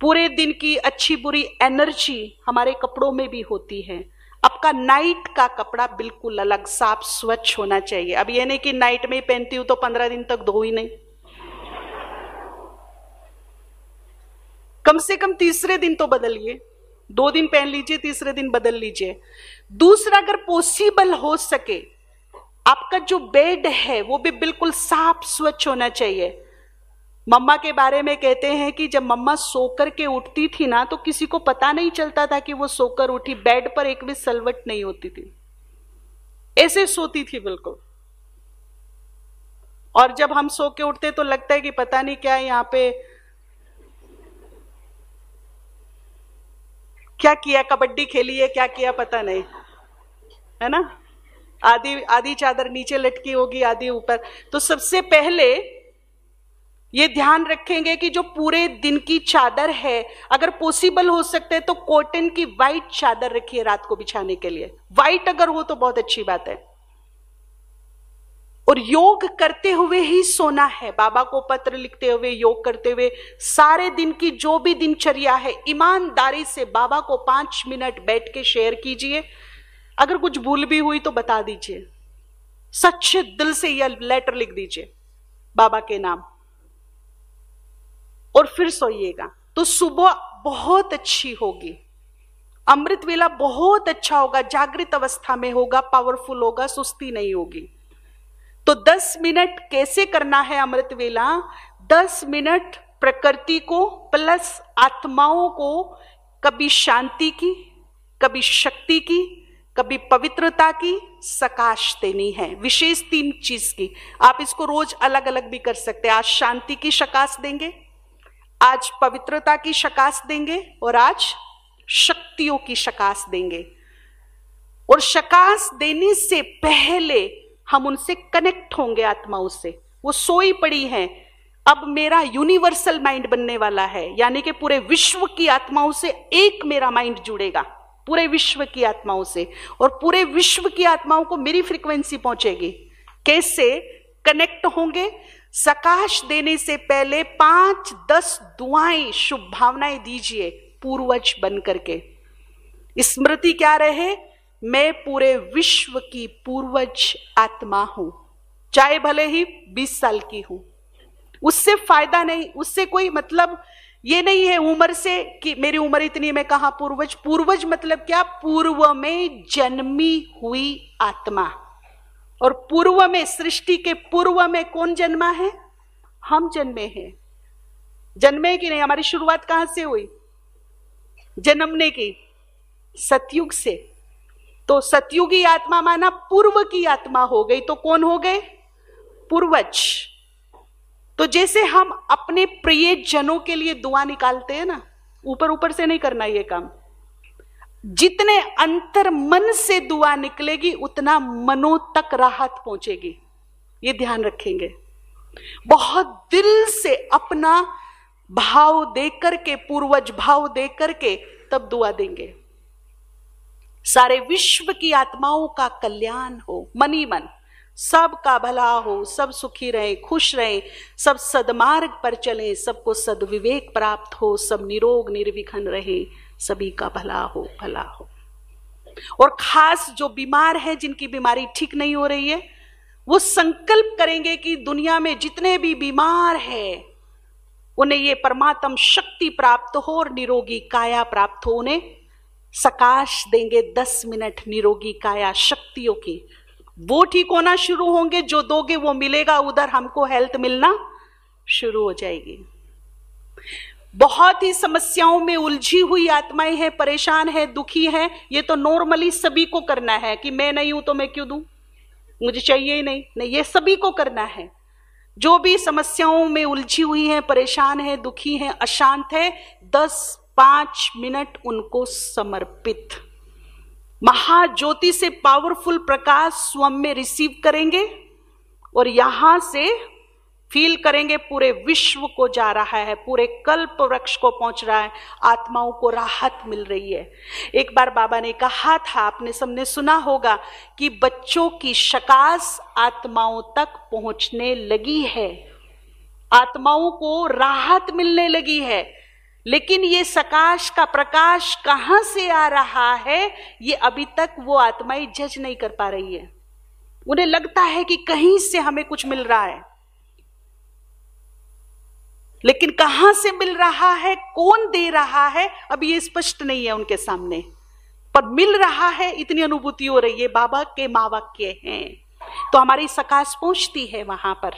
पूरे दिन की अच्छी बुरी एनर्जी हमारे कपड़ों में भी होती है। आपका नाइट का कपड़ा बिल्कुल अलग, साफ, स्वच्छ होना चाहिए। अब ये नहीं कि नाइट में ही पहनती हूं तो 15 दिन तक धो ही नहीं, कम से कम तीसरे दिन तो बदलिए। 2 दिन पहन लीजिए, तीसरे दिन बदल लीजिए। दूसरा, अगर पॉसिबल हो सके आपका जो बेड है वो भी बिल्कुल साफ स्वच्छ होना चाहिए। मम्मा के बारे में कहते हैं कि जब मम्मा सोकर के उठती थी ना तो किसी को पता नहीं चलता था कि वो सोकर उठी। बेड पर एक भी सलवट नहीं होती थी, ऐसे सोती थी बिल्कुल। और जब हम सो के उठते तो लगता है कि पता नहीं क्या यहाँ पे क्या किया, कबड्डी खेली है, क्या किया पता नहीं, है ना। आधी चादर नीचे लटकी होगी, आधी ऊपर। तो सबसे पहले ये ध्यान रखेंगे कि जो पूरे दिन की चादर है, अगर पॉसिबल हो सकते हैं तो कॉटन की वाइट चादर रखिए रात को बिछाने के लिए। वाइट अगर हो तो बहुत अच्छी बात है। और योग करते हुए ही सोना है। बाबा को पत्र लिखते हुए, योग करते हुए, सारे दिन की जो भी दिनचर्या है ईमानदारी से बाबा को 5 मिनट बैठ के शेयर कीजिए। अगर कुछ भूल भी हुई तो बता दीजिए, सच्चे दिल से यह लेटर लिख दीजिए बाबा के नाम, और फिर सोइएगा। तो सुबह बहुत अच्छी होगी, अमृत वेला बहुत अच्छा होगा, जागृत अवस्था में होगा, पावरफुल होगा, सुस्ती नहीं होगी। तो 10 मिनट कैसे करना है अमृत वेला? 10 मिनट प्रकृति को प्लस आत्माओं को कभी शांति की, कभी शक्ति की, कभी पवित्रता की सकाश देनी है, विशेष 3 चीज की। आप इसको रोज अलग अलग भी कर सकते हैं। आज शांति की सकाश देंगे, आज पवित्रता की सकाश देंगे और आज शक्तियों की सकाश देंगे। और सकाश देने से पहले हम उनसे कनेक्ट होंगे, आत्माओं से। वो सोई पड़ी हैं। अब मेरा यूनिवर्सल माइंड बनने वाला है, यानी कि पूरे विश्व की आत्माओं से एक मेरा माइंड जुड़ेगा, पूरे विश्व की आत्माओं से, और पूरे विश्व की आत्माओं को मेरी फ्रीक्वेंसी पहुंचेगी। कैसे कनेक्ट होंगे? सकाश देने से पहले 5-10 दुआएं, शुभ भावनाएं दीजिए पूर्वज बन करके। स्मृति क्या रहे? मैं पूरे विश्व की पूर्वज आत्मा हूं, चाहे भले ही 20 साल की हूं। उससे फायदा नहीं, उससे कोई मतलब ये नहीं है उम्र से कि मेरी उम्र इतनी मैं कहां पूर्वज। पूर्वज मतलब क्या? पूर्व में जन्मी हुई आत्मा। और पूर्व में, सृष्टि के पूर्व में कौन जन्मा है? हम जन्मे हैं। जन्मे कि नहीं? हमारी शुरुआत कहां से हुई जन्मने की? सतयुग से। तो सतयुगी आत्मा माना पूर्व की आत्मा हो गई, तो कौन हो गए? पूर्वज। तो जैसे हम अपने प्रिय जनों के लिए दुआ निकालते हैं ना, ऊपर ऊपर से नहीं करना ये काम। जितने अंतर मन से दुआ निकलेगी उतना मनों तक राहत पहुंचेगी, ये ध्यान रखेंगे। बहुत दिल से अपना भाव देकर के, पूर्वज भाव देकर के तब दुआ देंगे। सारे विश्व की आत्माओं का कल्याण हो, मन ही मन, सबका भला हो, सब सुखी रहे, खुश रहे, सब सदमार्ग पर चले, सबको सद्विवेक प्राप्त हो, सब निरोग निर्विघ्न रहे, सभी का भला हो, भला हो। और खास जो बीमार है, जिनकी बीमारी ठीक नहीं हो रही है, वो संकल्प करेंगे कि दुनिया में जितने भी बीमार हैं उन्हें ये परमात्म शक्ति प्राप्त हो और निरोगी काया प्राप्त हो। उन्हें सकाश देंगे 10 मिनट निरोगी काया शक्तियों की। वो ठीक होना शुरू होंगे, जो दोगे वो मिलेगा, उधर हमको हेल्थ मिलना शुरू हो जाएगी। बहुत ही समस्याओं में उलझी हुई आत्माएं हैं, परेशान है, दुखी है। ये तो नॉर्मली सभी को करना है कि मैं नहीं हूं तो मैं क्यों दूं, मुझे चाहिए ही नहीं, नहीं, ये सभी को करना है। जो भी समस्याओं में उलझी हुई है, परेशान है, दुखी है, अशांत है, 10-5 मिनट उनको समर्पित महाज्योति से पावरफुल प्रकाश स्वयं में रिसीव करेंगे और यहां से फील करेंगे पूरे विश्व को जा रहा है, पूरे कल्प वृक्ष को पहुंच रहा है, आत्माओं को राहत मिल रही है। एक बार बाबा ने कहा था, आपने सबने सुना होगा कि बच्चों की सकाश आत्माओं तक पहुंचने लगी है, आत्माओं को राहत मिलने लगी है। लेकिन ये सकाश का प्रकाश कहां से आ रहा है, ये अभी तक वो आत्माएं जज नहीं कर पा रही है। उन्हें लगता है कि कहीं से हमें कुछ मिल रहा है, लेकिन कहां से मिल रहा है, कौन दे रहा है, अभी ये स्पष्ट नहीं है उनके सामने, पर मिल रहा है, इतनी अनुभूति हो रही है। बाबा के महावाक्य हैं, तो हमारी सकाश पहुंचती है वहां पर।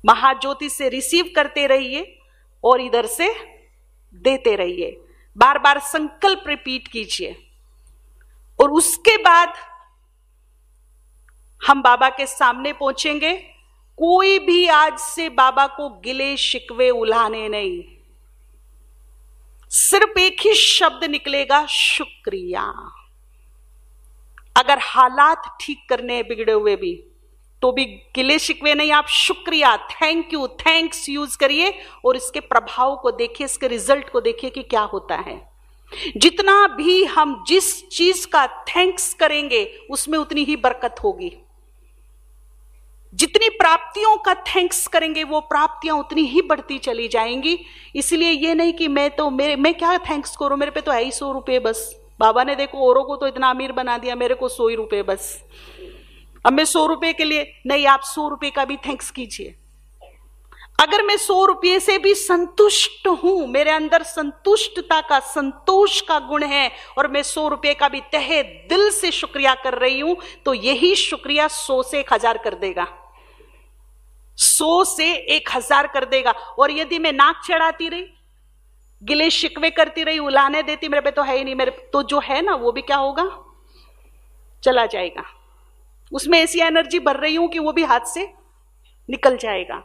महाज्योति से रिसीव करते रहिए और इधर से देते रहिए, बार बार संकल्प रिपीट कीजिए। और उसके बाद हम बाबा के सामने पहुंचेंगे। कोई भी आज से बाबा को गिले शिकवे उलाने नहीं, सिर्फ एक ही शब्द निकलेगा, शुक्रिया। अगर हालात ठीक करने हैं बिगड़े हुए भी, तो भी गिले शिकवे नहीं, आप शुक्रिया, थैंक यू, थैंक्स यूज करिए और इसके प्रभाव को देखिए, इसके रिजल्ट को देखिए कि क्या होता है। जितना भी हम जिस चीज का थैंक्स करेंगे उसमें उतनी ही बरकत होगी। जितनी प्राप्तियों का थैंक्स करेंगे वो प्राप्तियां उतनी ही बढ़ती चली जाएंगी। इसलिए ये नहीं कि मैं क्या थैंक्स करूं, मेरे पे तो है ही 100 रुपए बस, बाबा ने देखो औरों को तो इतना अमीर बना दिया, मेरे को 100 ही रुपए बस, अब मैं 100 रुपए के लिए नहीं। आप 100 रुपए का भी थैंक्स कीजिए। अगर मैं 100 रुपये से भी संतुष्ट हूं, मेरे अंदर संतुष्टता का, संतोष का गुण है और मैं 100 रुपये का भी तहे दिल से शुक्रिया कर रही हूं, तो यही शुक्रिया 100 से 1000 कर देगा। 100 से 1000 कर देगा। और यदि मैं नाक चढ़ाती रही, गिले शिकवे करती रही, उलाहने देती, मेरे पे तो है ही नहीं, मेरे तो जो है ना वो भी क्या होगा, चला जाएगा। उसमें ऐसी एनर्जी भर रही हूं कि वो भी हाथ से निकल जाएगा।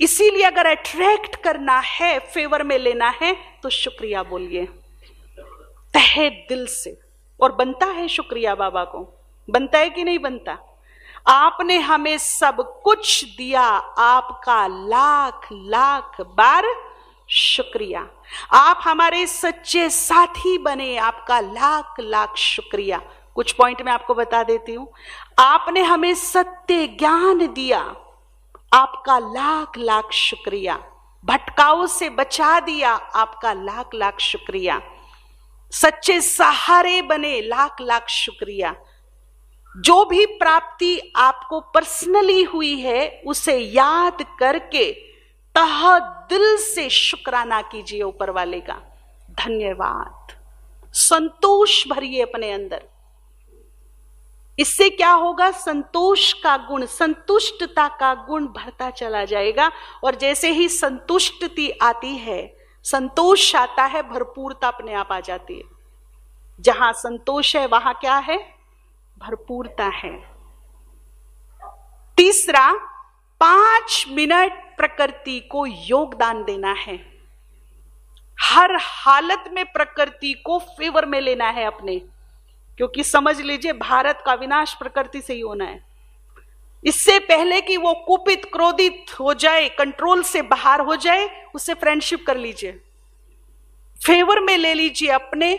इसीलिए अगर अट्रैक्ट करना है, फेवर में लेना है, तो शुक्रिया बोलिए तहे दिल से। और बनता है शुक्रिया बाबा को, बनता है कि नहीं बनता? आपने हमें सब कुछ दिया, आपका लाख लाख बार शुक्रिया। आप हमारे सच्चे साथी बने, आपका लाख लाख शुक्रिया। कुछ पॉइंट मैं आपको बता देती हूं। आपने हमें सत्य ज्ञान दिया, आपका लाख लाख शुक्रिया। भटकाव से बचा दिया, आपका लाख लाख शुक्रिया। सच्चे सहारे बने, लाख लाख शुक्रिया। जो भी प्राप्ति आपको पर्सनली हुई है उसे याद करके तह दिल से शुक्राना कीजिए ऊपर वाले का, धन्यवाद। संतोष भरिए अपने अंदर। इससे क्या होगा? संतोष का गुण, संतुष्टता का गुण बढ़ता चला जाएगा। और जैसे ही संतुष्टि आती है, संतोष आता है, भरपूरता अपने आप आ जाती है। जहां संतोष है वहां क्या है? भरपूरता है। तीसरा, 5 मिनट प्रकृति को योगदान देना है। हर हालत में प्रकृति को फेवर में लेना है अपने, क्योंकि समझ लीजिए भारत का विनाश प्रकृति से ही होना है। इससे पहले कि वो कुपित क्रोधित हो जाए, कंट्रोल से बाहर हो जाए, उससे फ्रेंडशिप कर लीजिए, फेवर में ले लीजिए, अपने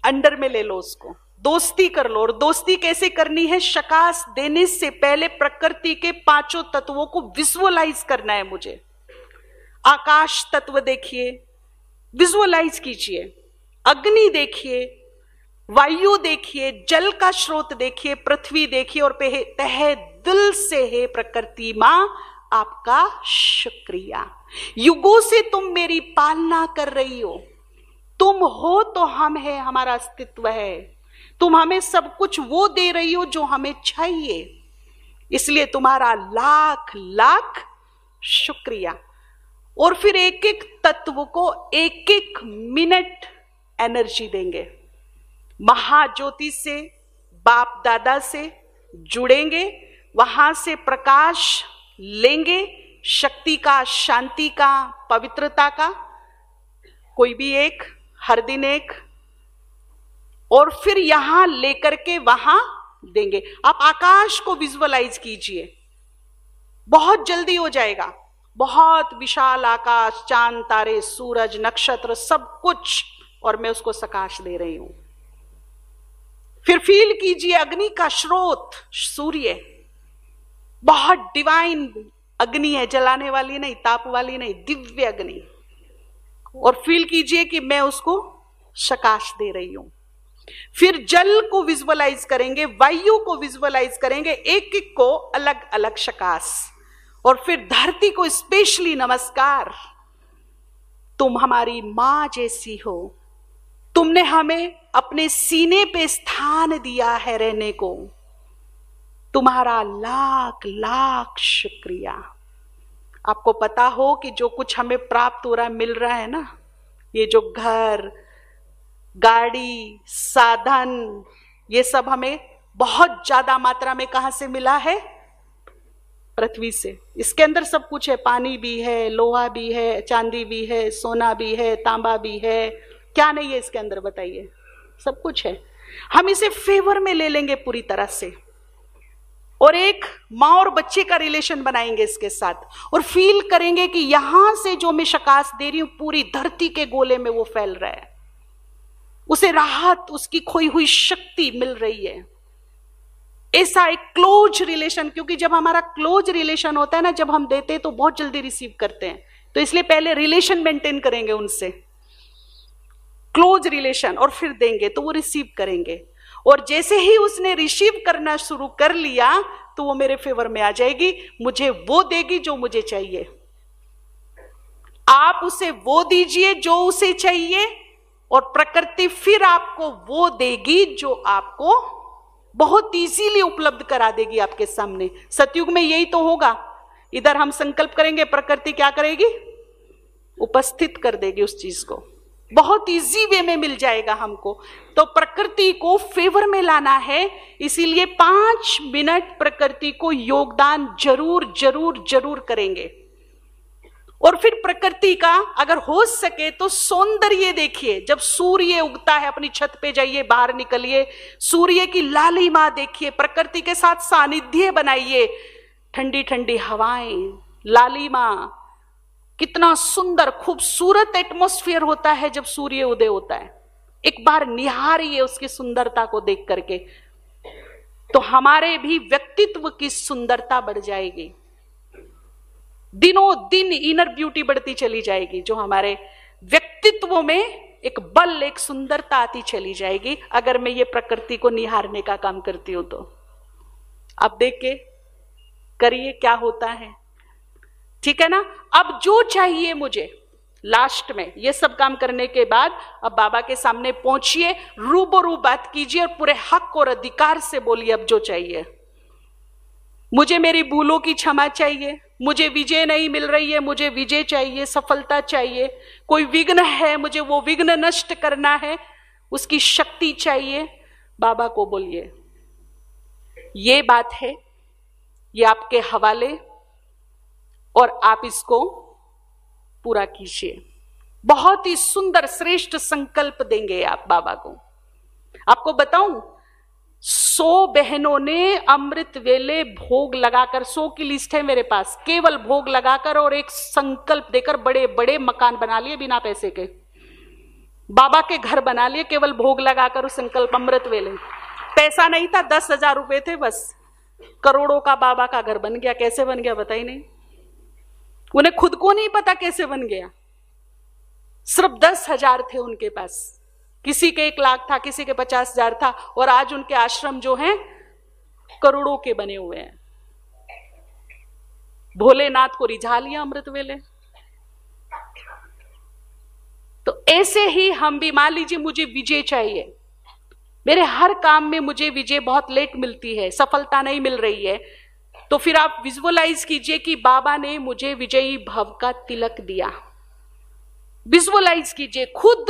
अंडर में ले लो उसको, दोस्ती कर लो। और दोस्ती कैसे करनी है? शकास देने से पहले प्रकृति के 5 तत्वों को विजुअलाइज करना है मुझे। आकाश तत्व देखिए, विजुअलाइज कीजिए। अग्नि देखिए, वायु देखिए, जल का स्रोत देखिए, पृथ्वी देखिए, और तहे दिल से है प्रकृति मां आपका शुक्रिया। युगों से तुम मेरी पालना कर रही हो, तुम हो तो हम है, हमारा अस्तित्व है। तुम हमें सब कुछ वो दे रही हो जो हमें चाहिए, इसलिए तुम्हारा लाख लाख शुक्रिया। और फिर एक एक तत्व को 1-1 मिनट एनर्जी देंगे। महाज्योति से, बाप दादा से जुड़ेंगे, वहां से प्रकाश लेंगे, शक्ति का, शांति का, पवित्रता का, कोई भी एक, हर दिन एक, और फिर यहां लेकर के वहां देंगे। आप आकाश को विजुअलाइज कीजिए, बहुत जल्दी हो जाएगा। बहुत विशाल आकाश, चांद तारे, सूरज, नक्षत्र, सब कुछ, और मैं उसको सकाश दे रही हूं। फिर फील कीजिए अग्नि का स्रोत, सूर्य, बहुत डिवाइन अग्नि है, जलाने वाली नहीं, ताप वाली नहीं, दिव्य अग्नि। और फील कीजिए कि मैं उसको सकाश दे रही हूं। फिर जल को विजुअलाइज करेंगे, वायु को विजुअलाइज करेंगे, एक एक को अलग अलग सकाश। और फिर धरती को स्पेशली नमस्कार, तुम हमारी मां जैसी हो, तुमने हमें अपने सीने पे स्थान दिया है रहने को, तुम्हारा लाख लाख शुक्रिया। आपको पता हो कि जो कुछ हमें प्राप्त हो रहा है, मिल रहा है ना, ये जो घर, गाड़ी, साधन, ये सब हमें बहुत ज्यादा मात्रा में कहां से मिला है? पृथ्वी से। इसके अंदर सब कुछ है, पानी भी है, लोहा भी है, चांदी भी है, सोना भी है, तांबा भी है, क्या नहीं है इसके अंदर बताइए? सब कुछ है। हम इसे फेवर में ले लेंगे पूरी तरह से, और एक माँ और बच्चे का रिलेशन बनाएंगे इसके साथ, और फील करेंगे कि यहां से जो मैं शकाश दे रही हूं पूरी धरती के गोले में वो फैल रहा है, उसे राहत, उसकी खोई हुई शक्ति मिल रही है। ऐसा एक क्लोज रिलेशन, क्योंकि जब हमारा क्लोज रिलेशन होता है ना, जब हम देते हैं तो बहुत जल्दी रिसीव करते हैं, तो इसलिए पहले रिलेशन मेंटेन करेंगे उनसे, क्लोज रिलेशन, और फिर देंगे तो वो रिसीव करेंगे। और जैसे ही उसने रिसीव करना शुरू कर लिया तो वो मेरे फेवर में आ जाएगी, मुझे वो देगी जो मुझे चाहिए। आप उसे वो दीजिए जो उसे चाहिए, और प्रकृति फिर आपको वो देगी जो आपको बहुत इजीली उपलब्ध करा देगी आपके सामने। सतयुग में यही तो होगा, इधर हम संकल्प करेंगे, प्रकृति क्या करेगी? उपस्थित कर देगी उस चीज को, बहुत इजी वे में मिल जाएगा हमको। तो प्रकृति को फेवर में लाना है, इसीलिए 5 मिनट प्रकृति को योगदान जरूर जरूर जरूर करेंगे। और फिर प्रकृति का अगर हो सके तो सौंदर्य देखिए। जब सूर्य उगता है, अपनी छत पे जाइए, बाहर निकलिए, सूर्य की लालिमा देखिए, प्रकृति के साथ सानिध्य बनाइए, ठंडी ठंडी हवाएं, लालिमा, कितना सुंदर खूबसूरत एटमॉस्फेयर होता है जब सूर्य उदय होता है। एक बार निहारिए उसकी सुंदरता को देख करके, तो हमारे भी व्यक्तित्व की सुंदरता बढ़ जाएगी। दिनों दिन इनर ब्यूटी बढ़ती चली जाएगी, जो हमारे व्यक्तित्व में एक बल, एक सुंदरता आती चली जाएगी, अगर मैं ये प्रकृति को निहारने का काम करती हूं तो। अब देख के करिए क्या होता है, ठीक है ना। अब जो चाहिए मुझे, लास्ट में ये सब काम करने के बाद अब बाबा के सामने पहुंचिए, रूबरू बात कीजिए और पूरे हक और अधिकार से बोलिए अब जो चाहिए। मुझे मेरी भूलों की क्षमा चाहिए, मुझे विजय नहीं मिल रही है, मुझे विजय चाहिए, सफलता चाहिए, कोई विघ्न है, मुझे वो विघ्न नष्ट करना है, उसकी शक्ति चाहिए। बाबा को बोलिए ये बात है, ये आपके हवाले, और आप इसको पूरा कीजिए। बहुत ही सुंदर श्रेष्ठ संकल्प देंगे आप बाबा को। आपको बताऊं, 100 बहनों ने अमृत वेले भोग लगाकर, 100 की लिस्ट है मेरे पास, केवल भोग लगाकर और एक संकल्प देकर बड़े बड़े मकान बना लिए बिना पैसे के, बाबा के घर बना लिए केवल भोग लगाकर उस संकल्प अमृत वेले। पैसा नहीं था, 10,000 रुपए थे बस, करोड़ों का बाबा का घर बन गया। कैसे बन गया बताइए? नहीं, उन्हें खुद को नहीं पता कैसे बन गया। सिर्फ 10,000 थे उनके पास, किसी के 1 लाख था, किसी के 50,000 था, और आज उनके आश्रम जो हैं करोड़ों के बने हुए हैं। भोलेनाथ को रिझा लिया अमृत वेले। तो ऐसे ही हम भी, मान लीजिए मुझे विजय चाहिए, मेरे हर काम में मुझे विजय बहुत लेट मिलती है, सफलता नहीं मिल रही है, तो फिर आप विजुअलाइज कीजिए कि बाबा ने मुझे विजयी भव का तिलक दिया। विजुअलाइज कीजिए, खुद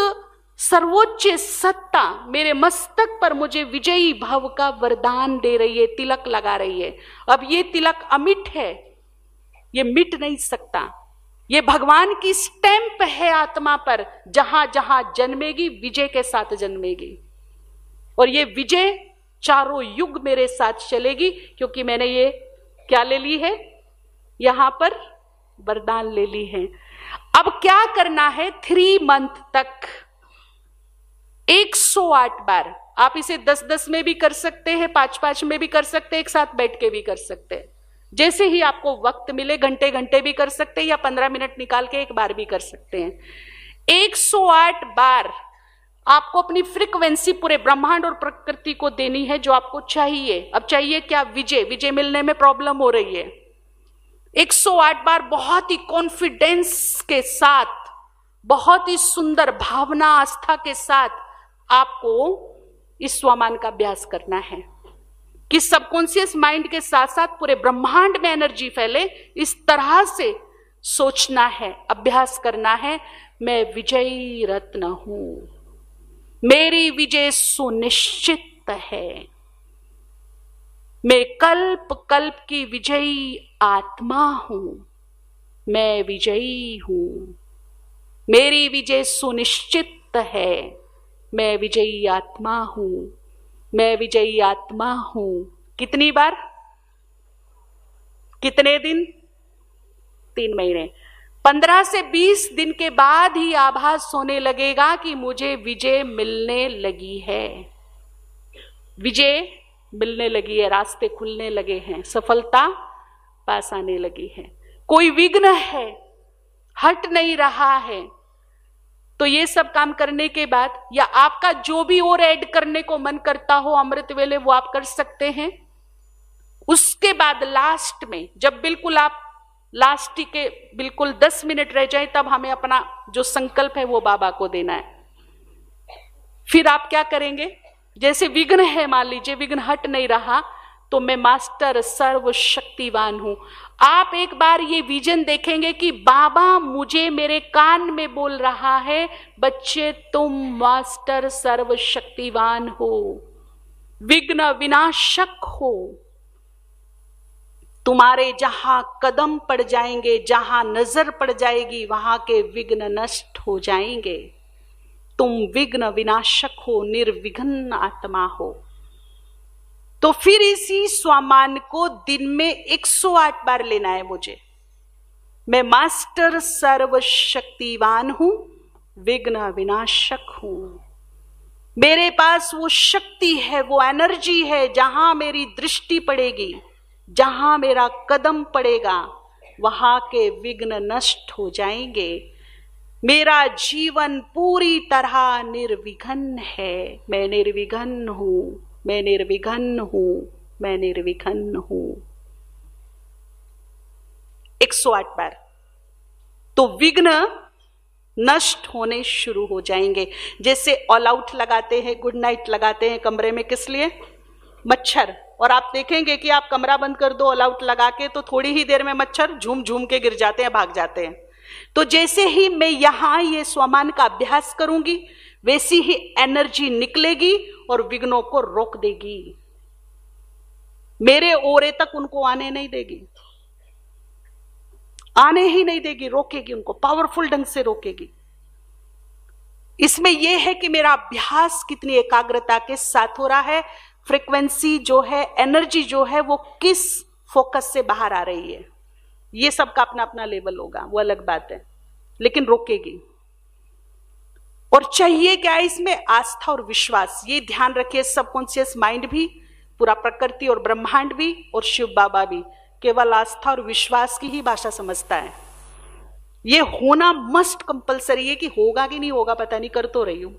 सर्वोच्च सत्ता मेरे मस्तक पर मुझे विजयी भव का वरदान दे रही है, तिलक लगा रही है। अब ये तिलक अमिट है, ये मिट नहीं सकता, ये भगवान की स्टैंप है आत्मा पर, जहां जहां जन्मेगी विजय के साथ जन्मेगी, और ये विजय चारों युग मेरे साथ चलेगी, क्योंकि मैंने ये क्या ले ली है, यहां पर वरदान ले ली है। अब क्या करना है, 3 मंथ तक 108 बार, आप इसे 10-10 में भी कर सकते हैं, 5-5 में भी कर सकते हैं, एक साथ बैठ के भी कर सकते हैं, जैसे ही आपको वक्त मिले, घंटे घंटे भी कर सकते हैं, या 15 मिनट निकाल के एक बार भी कर सकते हैं। 108 बार आपको अपनी फ्रीक्वेंसी पूरे ब्रह्मांड और प्रकृति को देनी है जो आपको चाहिए। अब चाहिए क्या? विजय। विजय मिलने में प्रॉब्लम हो रही है। 108 बार बहुत ही कॉन्फिडेंस के साथ, बहुत ही सुंदर भावना आस्था के साथ आपको इस स्वमान का अभ्यास करना है कि सबकॉन्शियस माइंड के साथ साथ पूरे ब्रह्मांड में एनर्जी फैले, इस तरह से सोचना है, अभ्यास करना है। मैं विजयी रत्न हूं, मेरी विजय सुनिश्चित है, मैं कल्प कल्प की विजयी आत्मा हूं, मैं विजयी हूं, मेरी विजय सुनिश्चित है, मैं विजयी आत्मा हूं, मैं विजयी आत्मा हूं। कितनी बार? कितने दिन? 3 महीने। 15 से 20 दिन के बाद ही आभास होने लगेगा कि मुझे विजय मिलने लगी है, विजय मिलने लगी है, रास्ते खुलने लगे हैं, सफलता पास आने लगी है, कोई विघ्न है, हट नहीं रहा है। तो ये सब काम करने के बाद, या आपका जो भी और ऐड करने को मन करता हो अमृत वेले, वो आप कर सकते हैं। उसके बाद लास्ट में, जब बिल्कुल आप लास्ट के बिल्कुल 10 मिनट रह जाए, तब हमें अपना जो संकल्प है वो बाबा को देना है। फिर आप क्या करेंगे? जैसे विघ्न है, मान लीजिए विघ्न हट नहीं रहा, तो मैं मास्टर सर्वशक्तिवान हूं, आप एक बार ये विजन देखेंगे कि बाबा मुझे मेरे कान में बोल रहा है, बच्चे तुम मास्टर सर्वशक्तिवान हो, विघ्न विनाशक हो। तुम्हारे जहां कदम पड़ जाएंगे, जहां नजर पड़ जाएगी, वहां के विघ्न नष्ट हो जाएंगे। तुम विघ्न विनाशक हो, निर्विघ्न आत्मा हो। तो फिर इसी स्वमान को दिन में 108 बार लेना है मुझे। मैं मास्टर सर्वशक्तिवान हूं, विघ्न विनाशक हूं। मेरे पास वो शक्ति है, वो एनर्जी है, जहां मेरी दृष्टि पड़ेगी, जहां मेरा कदम पड़ेगा, वहां के विघ्न नष्ट हो जाएंगे। मेरा जीवन पूरी तरह निर्विघ्न है। मैं निर्विघ्न हूं, मैं निर्विघ्न हूं, मैं निर्विघ्न हूं। 108 बार। तो विघ्न नष्ट होने शुरू हो जाएंगे। जैसे ऑल आउट लगाते हैं, गुड नाइट लगाते हैं कमरे में, किस लिए? मच्छर। और आप देखेंगे कि आप कमरा बंद कर दो ऑल आउट लगा के, तो थोड़ी ही देर में मच्छर झूम झूम के गिर जाते हैं, भाग जाते हैं। तो जैसे ही मैं यहां ये स्वमान का अभ्यास करूंगी, वैसी ही एनर्जी निकलेगी और विघ्नों को रोक देगी। मेरे ओरे तक उनको आने नहीं देगी, आने ही नहीं देगी, रोकेगी उनको, पावरफुल ढंग से रोकेगी। इसमें यह है कि मेरा अभ्यास कितनी एकाग्रता के साथ हो रहा है, फ्रीक्वेंसी जो है, एनर्जी जो है, वो किस फोकस से बाहर आ रही है। ये सबका अपना अपना लेवल होगा, वो अलग बात है, लेकिन रोकेगी। और चाहिए क्या है इसमें? आस्था और विश्वास। ये ध्यान रखिए, सबकॉन्शियस माइंड भी, पूरा प्रकृति और ब्रह्मांड भी, और शिव बाबा भी केवल आस्था और विश्वास की ही भाषा समझता है। ये होना मस्ट कंपलसरी है कि होगा कि नहीं होगा पता नहीं, कर तो रही हूं,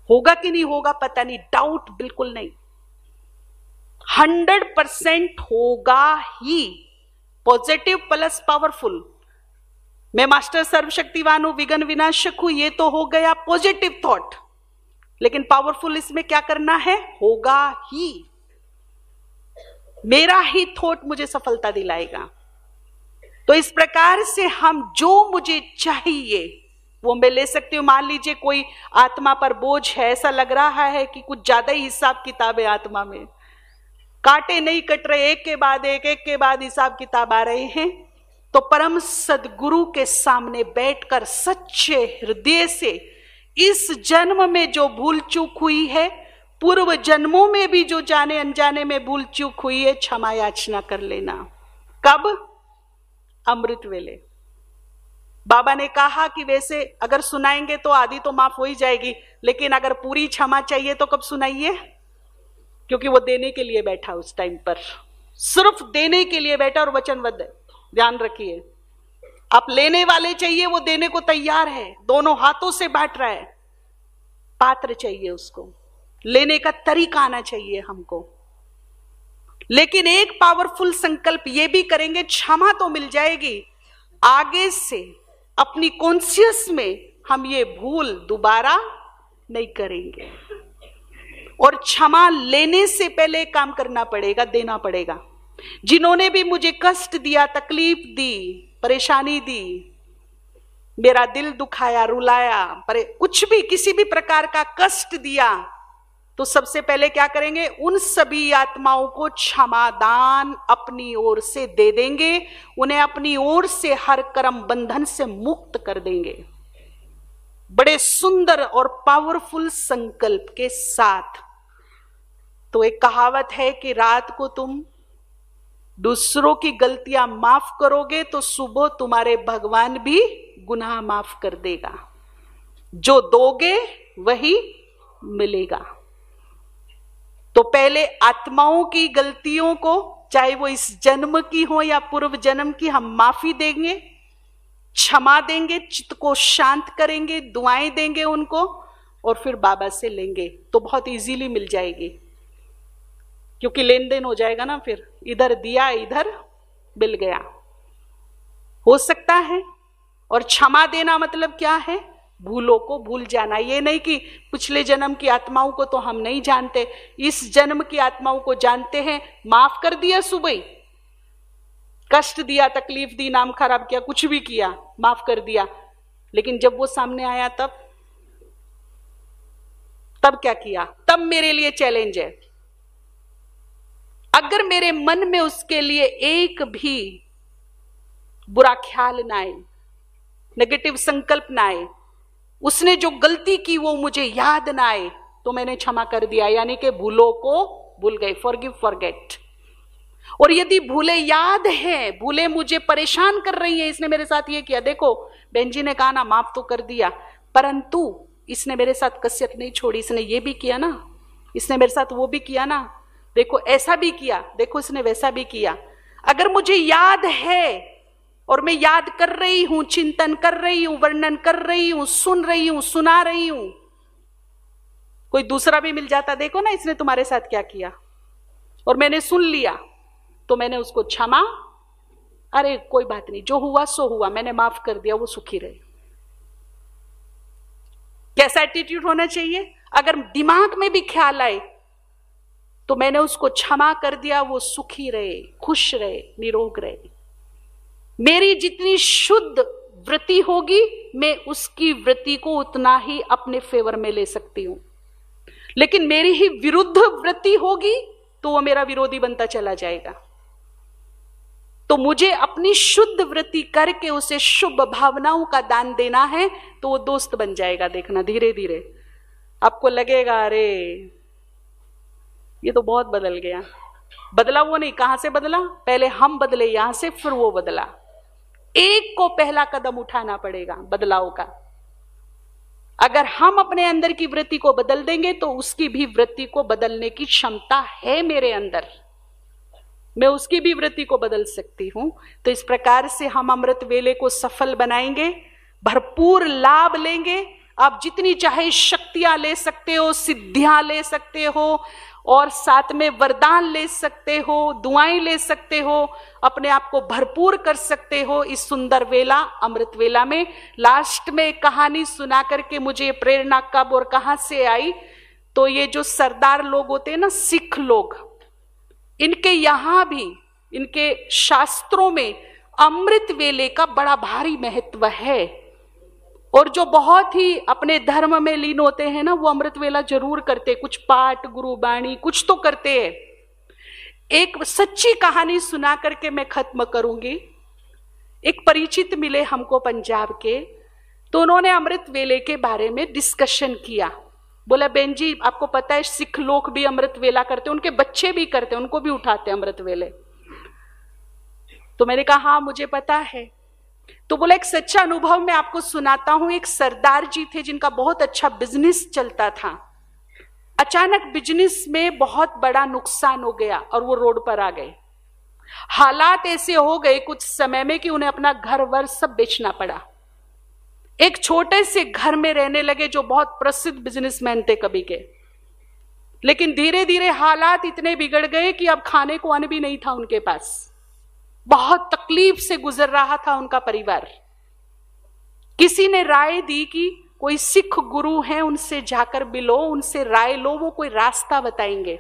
होगा कि नहीं होगा पता नहीं, डाउट बिल्कुल नहीं, 100% होगा ही। Positive plus powerful. मैं मास्टर सर्वशक्तिवान हूं, विघ्न विनाशक हूं, ये तो हो गया पॉजिटिव थॉट। लेकिन पावरफुल इसमें क्या करना है? होगा ही। मेरा ही थॉट मुझे सफलता दिलाएगा। तो इस प्रकार से हम जो मुझे चाहिए वो मैं ले सकती हूं। मान लीजिए कोई आत्मा पर बोझ है, ऐसा लग रहा है कि कुछ ज्यादा ही हिसाब किताब है आत्मा में, कांटे नहीं कट रहे, एक के बाद एक, एक के बाद हिसाब किताब आ रहे हैं, तो परम सदगुरु के सामने बैठकर सच्चे हृदय से इस जन्म में जो भूल चूक हुई है, पूर्व जन्मों में भी जो जाने अनजाने में भूल चूक हुई है, क्षमा याचना कर लेना। कब? अमृत वेले। बाबा ने कहा कि वैसे अगर सुनाएंगे तो आधी तो माफ हो ही जाएगी, लेकिन अगर पूरी क्षमा चाहिए तो कब सुनाइए? क्योंकि वो देने के लिए बैठा, उस टाइम पर सिर्फ देने के लिए बैठा और वचनबद्ध है। ध्यान रखिए, आप लेने वाले चाहिए, वो देने को तैयार है, दोनों हाथों से बांट रहा है। पात्र चाहिए उसको, लेने का तरीका आना चाहिए हमको। लेकिन एक पावरफुल संकल्प ये भी करेंगे, क्षमा तो मिल जाएगी, आगे से अपनी कॉन्शियस में हम ये भूल दोबारा नहीं करेंगे। और क्षमा लेने से पहले काम करना पड़ेगा, देना पड़ेगा। जिन्होंने भी मुझे कष्ट दिया, तकलीफ दी, परेशानी दी, मेरा दिल दुखाया, रुलाया, पर कुछ भी किसी भी प्रकार का कष्ट दिया, तो सबसे पहले क्या करेंगे? उन सभी आत्माओं को क्षमादान अपनी ओर से दे देंगे, उन्हें अपनी ओर से हर कर्म बंधन से मुक्त कर देंगे, बड़े सुंदर और पावरफुल संकल्प के साथ। तो एक कहावत है कि रात को तुम दूसरों की गलतियां माफ करोगे तो सुबह तुम्हारे भगवान भी गुनाह माफ कर देगा। जो दोगे वही मिलेगा। तो पहले आत्माओं की गलतियों को, चाहे वो इस जन्म की हो या पूर्व जन्म की, हम माफी देंगे, क्षमा देंगे, चित्त को शांत करेंगे, दुआएं देंगे उनको, और फिर बाबा से लेंगे तो बहुत इजीली मिल जाएगी, क्योंकि लेन देन हो जाएगा ना। फिर इधर दिया, इधर मिल गया, हो सकता है। और क्षमा देना मतलब क्या है? भूलों को भूल जाना। ये नहीं कि पिछले जन्म की आत्माओं को तो हम नहीं जानते, इस जन्म की आत्माओं को जानते हैं, माफ कर दिया सुबह, कष्ट दिया, तकलीफ दी, नाम खराब किया, कुछ भी किया, माफ कर दिया, लेकिन जब वो सामने आया तब क्या किया? तब मेरे लिए चैलेंज है। अगर मेरे मन में उसके लिए एक भी बुरा ख्याल ना आए, नेगेटिव संकल्प ना आए, उसने जो गलती की वो मुझे याद ना आए, तो मैंने क्षमा कर दिया, यानी कि भूलों को भूल गए, फॉरगिव फॉरगेट। और यदि भूले याद है, भूले मुझे परेशान कर रही है, इसने मेरे साथ ये किया, देखो बहन जी ने कहा ना माफ तो कर दिया, परंतु इसने मेरे साथ कसरत नहीं छोड़ी, इसने ये भी किया ना, इसने मेरे साथ वो भी किया ना, देखो ऐसा भी किया, देखो इसने वैसा भी किया। अगर मुझे याद है और मैं याद कर रही हूं, चिंतन कर रही हूं, वर्णन कर रही हूं, सुन रही हूं, सुना रही हूं, कोई दूसरा भी मिल जाता, देखो ना इसने तुम्हारे साथ क्या किया, और मैंने सुन लिया, तो मैंने उसको क्षमा, अरे कोई बात नहीं, जो हुआ सो हुआ, मैंने माफ कर दिया, वो सुखी रहे। कैसा एटीट्यूड होना चाहिए? अगर दिमाग में भी ख्याल आए तो मैंने उसको क्षमा कर दिया, वो सुखी रहे, खुश रहे, निरोग रहे। मेरी जितनी शुद्ध वृत्ति होगी, मैं उसकी वृत्ति को उतना ही अपने फेवर में ले सकती हूं, लेकिन मेरी ही विरुद्ध वृत्ति होगी तो वो मेरा विरोधी बनता चला जाएगा। तो मुझे अपनी शुद्ध वृत्ति करके उसे शुभ भावनाओं का दान देना है, तो वो दोस्त बन जाएगा। देखना धीरे धीरे आपको लगेगा अरे ये तो बहुत बदल गया। बदला वो नहीं, कहां से बदला? पहले हम बदले यहां से, फिर वो बदला। एक को पहला कदम उठाना पड़ेगा बदलाव का। अगर हम अपने अंदर की वृत्ति को बदल देंगे तो उसकी भी वृत्ति को बदलने की क्षमता है मेरे अंदर, मैं उसकी भी वृत्ति को बदल सकती हूं। तो इस प्रकार से हम अमृत वेले को सफल बनाएंगे, भरपूर लाभ लेंगे। आप जितनी चाहे शक्तियां ले सकते हो, सिद्धियां ले सकते हो, और साथ में वरदान ले सकते हो, दुआएं ले सकते हो, अपने आप को भरपूर कर सकते हो इस सुंदर वेला, अमृत वेला में। लास्ट में एक कहानी सुना करके मुझे प्रेरणा कब और कहां से आई, तो ये जो सरदार लोग होते हैं ना, सिख लोग, इनके यहां भी, इनके शास्त्रों में अमृत वेले का बड़ा भारी महत्व है। और जो बहुत ही अपने धर्म में लीन होते हैं ना, वो अमृत वेला जरूर करते, कुछ पाठ, गुरुबाणी, कुछ तो करते हैं। एक सच्ची कहानी सुना करके मैं खत्म करूंगी। एक परिचित मिले हमको पंजाब के, तो उन्होंने अमृत वेले के बारे में डिस्कशन किया। बोला बहन जी आपको पता है सिख लोग भी अमृत वेला करते, उनके बच्चे भी करते, उनको भी उठाते अमृत वेले। तो मैंने कहा हाँ मुझे पता है। तो बोला एक सच्चा अनुभव मैं आपको सुनाता हूं। एक सरदार जी थे जिनका बहुत अच्छा बिजनेस चलता था। अचानक बिजनेस में बहुत बड़ा नुकसान हो गया और वो रोड पर आ गए। हालात ऐसे हो गए कुछ समय में कि उन्हें अपना घर वर सब बेचना पड़ा। एक छोटे से घर में रहने लगे जो बहुत प्रसिद्ध बिजनेसमैन थे कभी के। लेकिन धीरे धीरे हालात इतने बिगड़ गए कि अब खाने को अन्न भी नहीं था उनके पास। बहुत तकलीफ से गुजर रहा था उनका परिवार। किसी ने राय दी कि कोई सिख गुरु हैं, उनसे जाकर मिलो, उनसे राय लो, वो कोई रास्ता बताएंगे।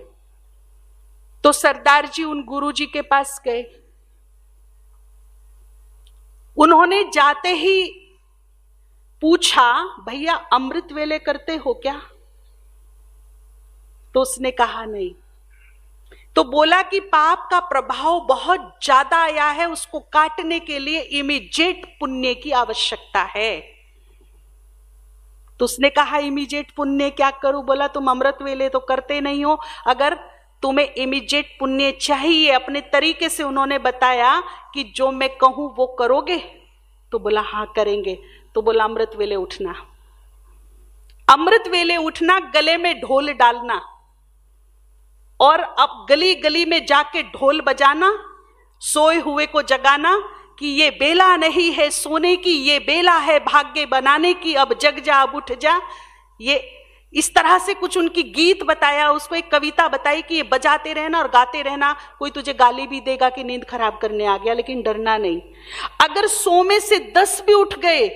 तो सरदार जी उन गुरु जी के पास गए। उन्होंने जाते ही पूछा भैया अमृत वेले करते हो क्या? तो उसने कहा नहीं। तो बोला कि पाप का प्रभाव बहुत ज्यादा आया है, उसको काटने के लिए इमीडिएट पुण्य की आवश्यकता है। तो उसने कहा इमीडिएट पुण्य क्या करूं? बोला तुम अमृत वेले तो करते नहीं हो, अगर तुम्हें इमीडिएट पुण्य चाहिए, अपने तरीके से उन्होंने बताया कि जो मैं कहूं वो करोगे? तो बोला हाँ करेंगे। तो बोला अमृत वेले उठना, अमृत वेले उठना, गले में ढोल डालना और अब गली गली में जाके ढोल बजाना, सोए हुए को जगाना कि ये बेला नहीं है सोने की, ये बेला है भाग्य बनाने की, अब जग जा अब उठ जा। ये इस तरह से कुछ उनकी गीत बताया, उसको एक कविता बताई कि ये बजाते रहना और गाते रहना। कोई तुझे गाली भी देगा कि नींद खराब करने आ गया, लेकिन डरना नहीं। अगर 100 में से 10 भी उठ गए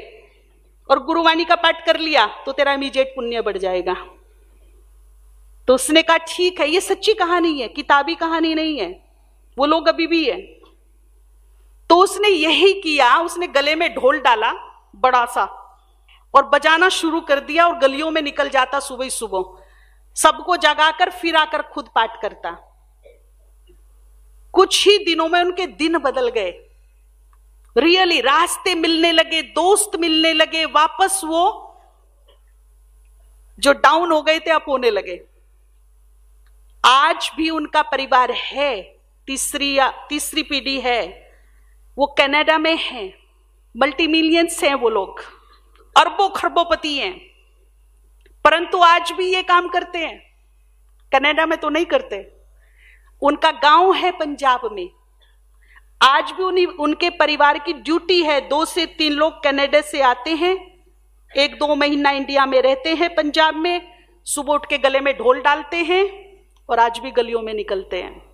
और गुरुवाणी का पाठ कर लिया तो तेरा इमीडिएट पुण्य बढ़ जाएगा। तो उसने कहा ठीक है, ये सच्ची कहानी है, किताबी कहानी नहीं है, वो लोग अभी भी है। तो उसने यही किया, उसने गले में ढोल डाला बड़ा सा और बजाना शुरू कर दिया और गलियों में निकल जाता सुबह सुबह, सबको जगाकर फिर आकर खुद पाठ करता। कुछ ही दिनों में उनके दिन बदल गए, रियली रास्ते मिलने लगे, दोस्त मिलने लगे, वापस वो जो डाउन हो गए थे अप होने लगे। आज भी उनका परिवार है, तीसरी पीढ़ी है, वो कनाडा में है, मल्टी मिलियंस हैं वो लोग, अरबों खरबोपति हैं, परंतु आज भी ये काम करते हैं। कनाडा में तो नहीं करते, उनका गांव है पंजाब में। आज भी उनके परिवार की ड्यूटी है, 2 से 3 लोग कनाडा से आते हैं, 1-2 महीना इंडिया में रहते हैं पंजाब में, सुबह उठ के गले में ढोल डालते हैं और आज भी गलियों में निकलते हैं।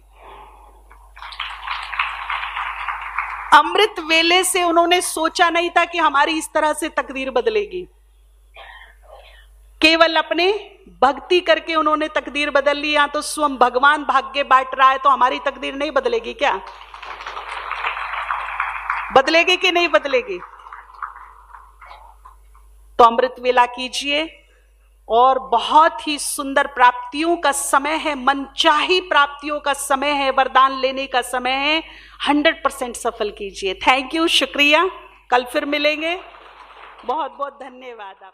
अमृत वेले से उन्होंने सोचा नहीं था कि हमारी इस तरह से तकदीर बदलेगी। केवल अपने भक्ति करके उन्होंने तकदीर बदल ली। या तो स्वयं भगवान भाग्य बांट रहा है तो हमारी तकदीर नहीं बदलेगी क्या? बदलेगी कि नहीं बदलेगी? तो अमृत वेला कीजिए और बहुत ही सुंदर प्राप्तियों का समय है, मनचाही प्राप्तियों का समय है, वरदान लेने का समय है। 100% सफल कीजिए। थैंक यू, शुक्रिया। कल फिर मिलेंगे। बहुत बहुत धन्यवाद आप।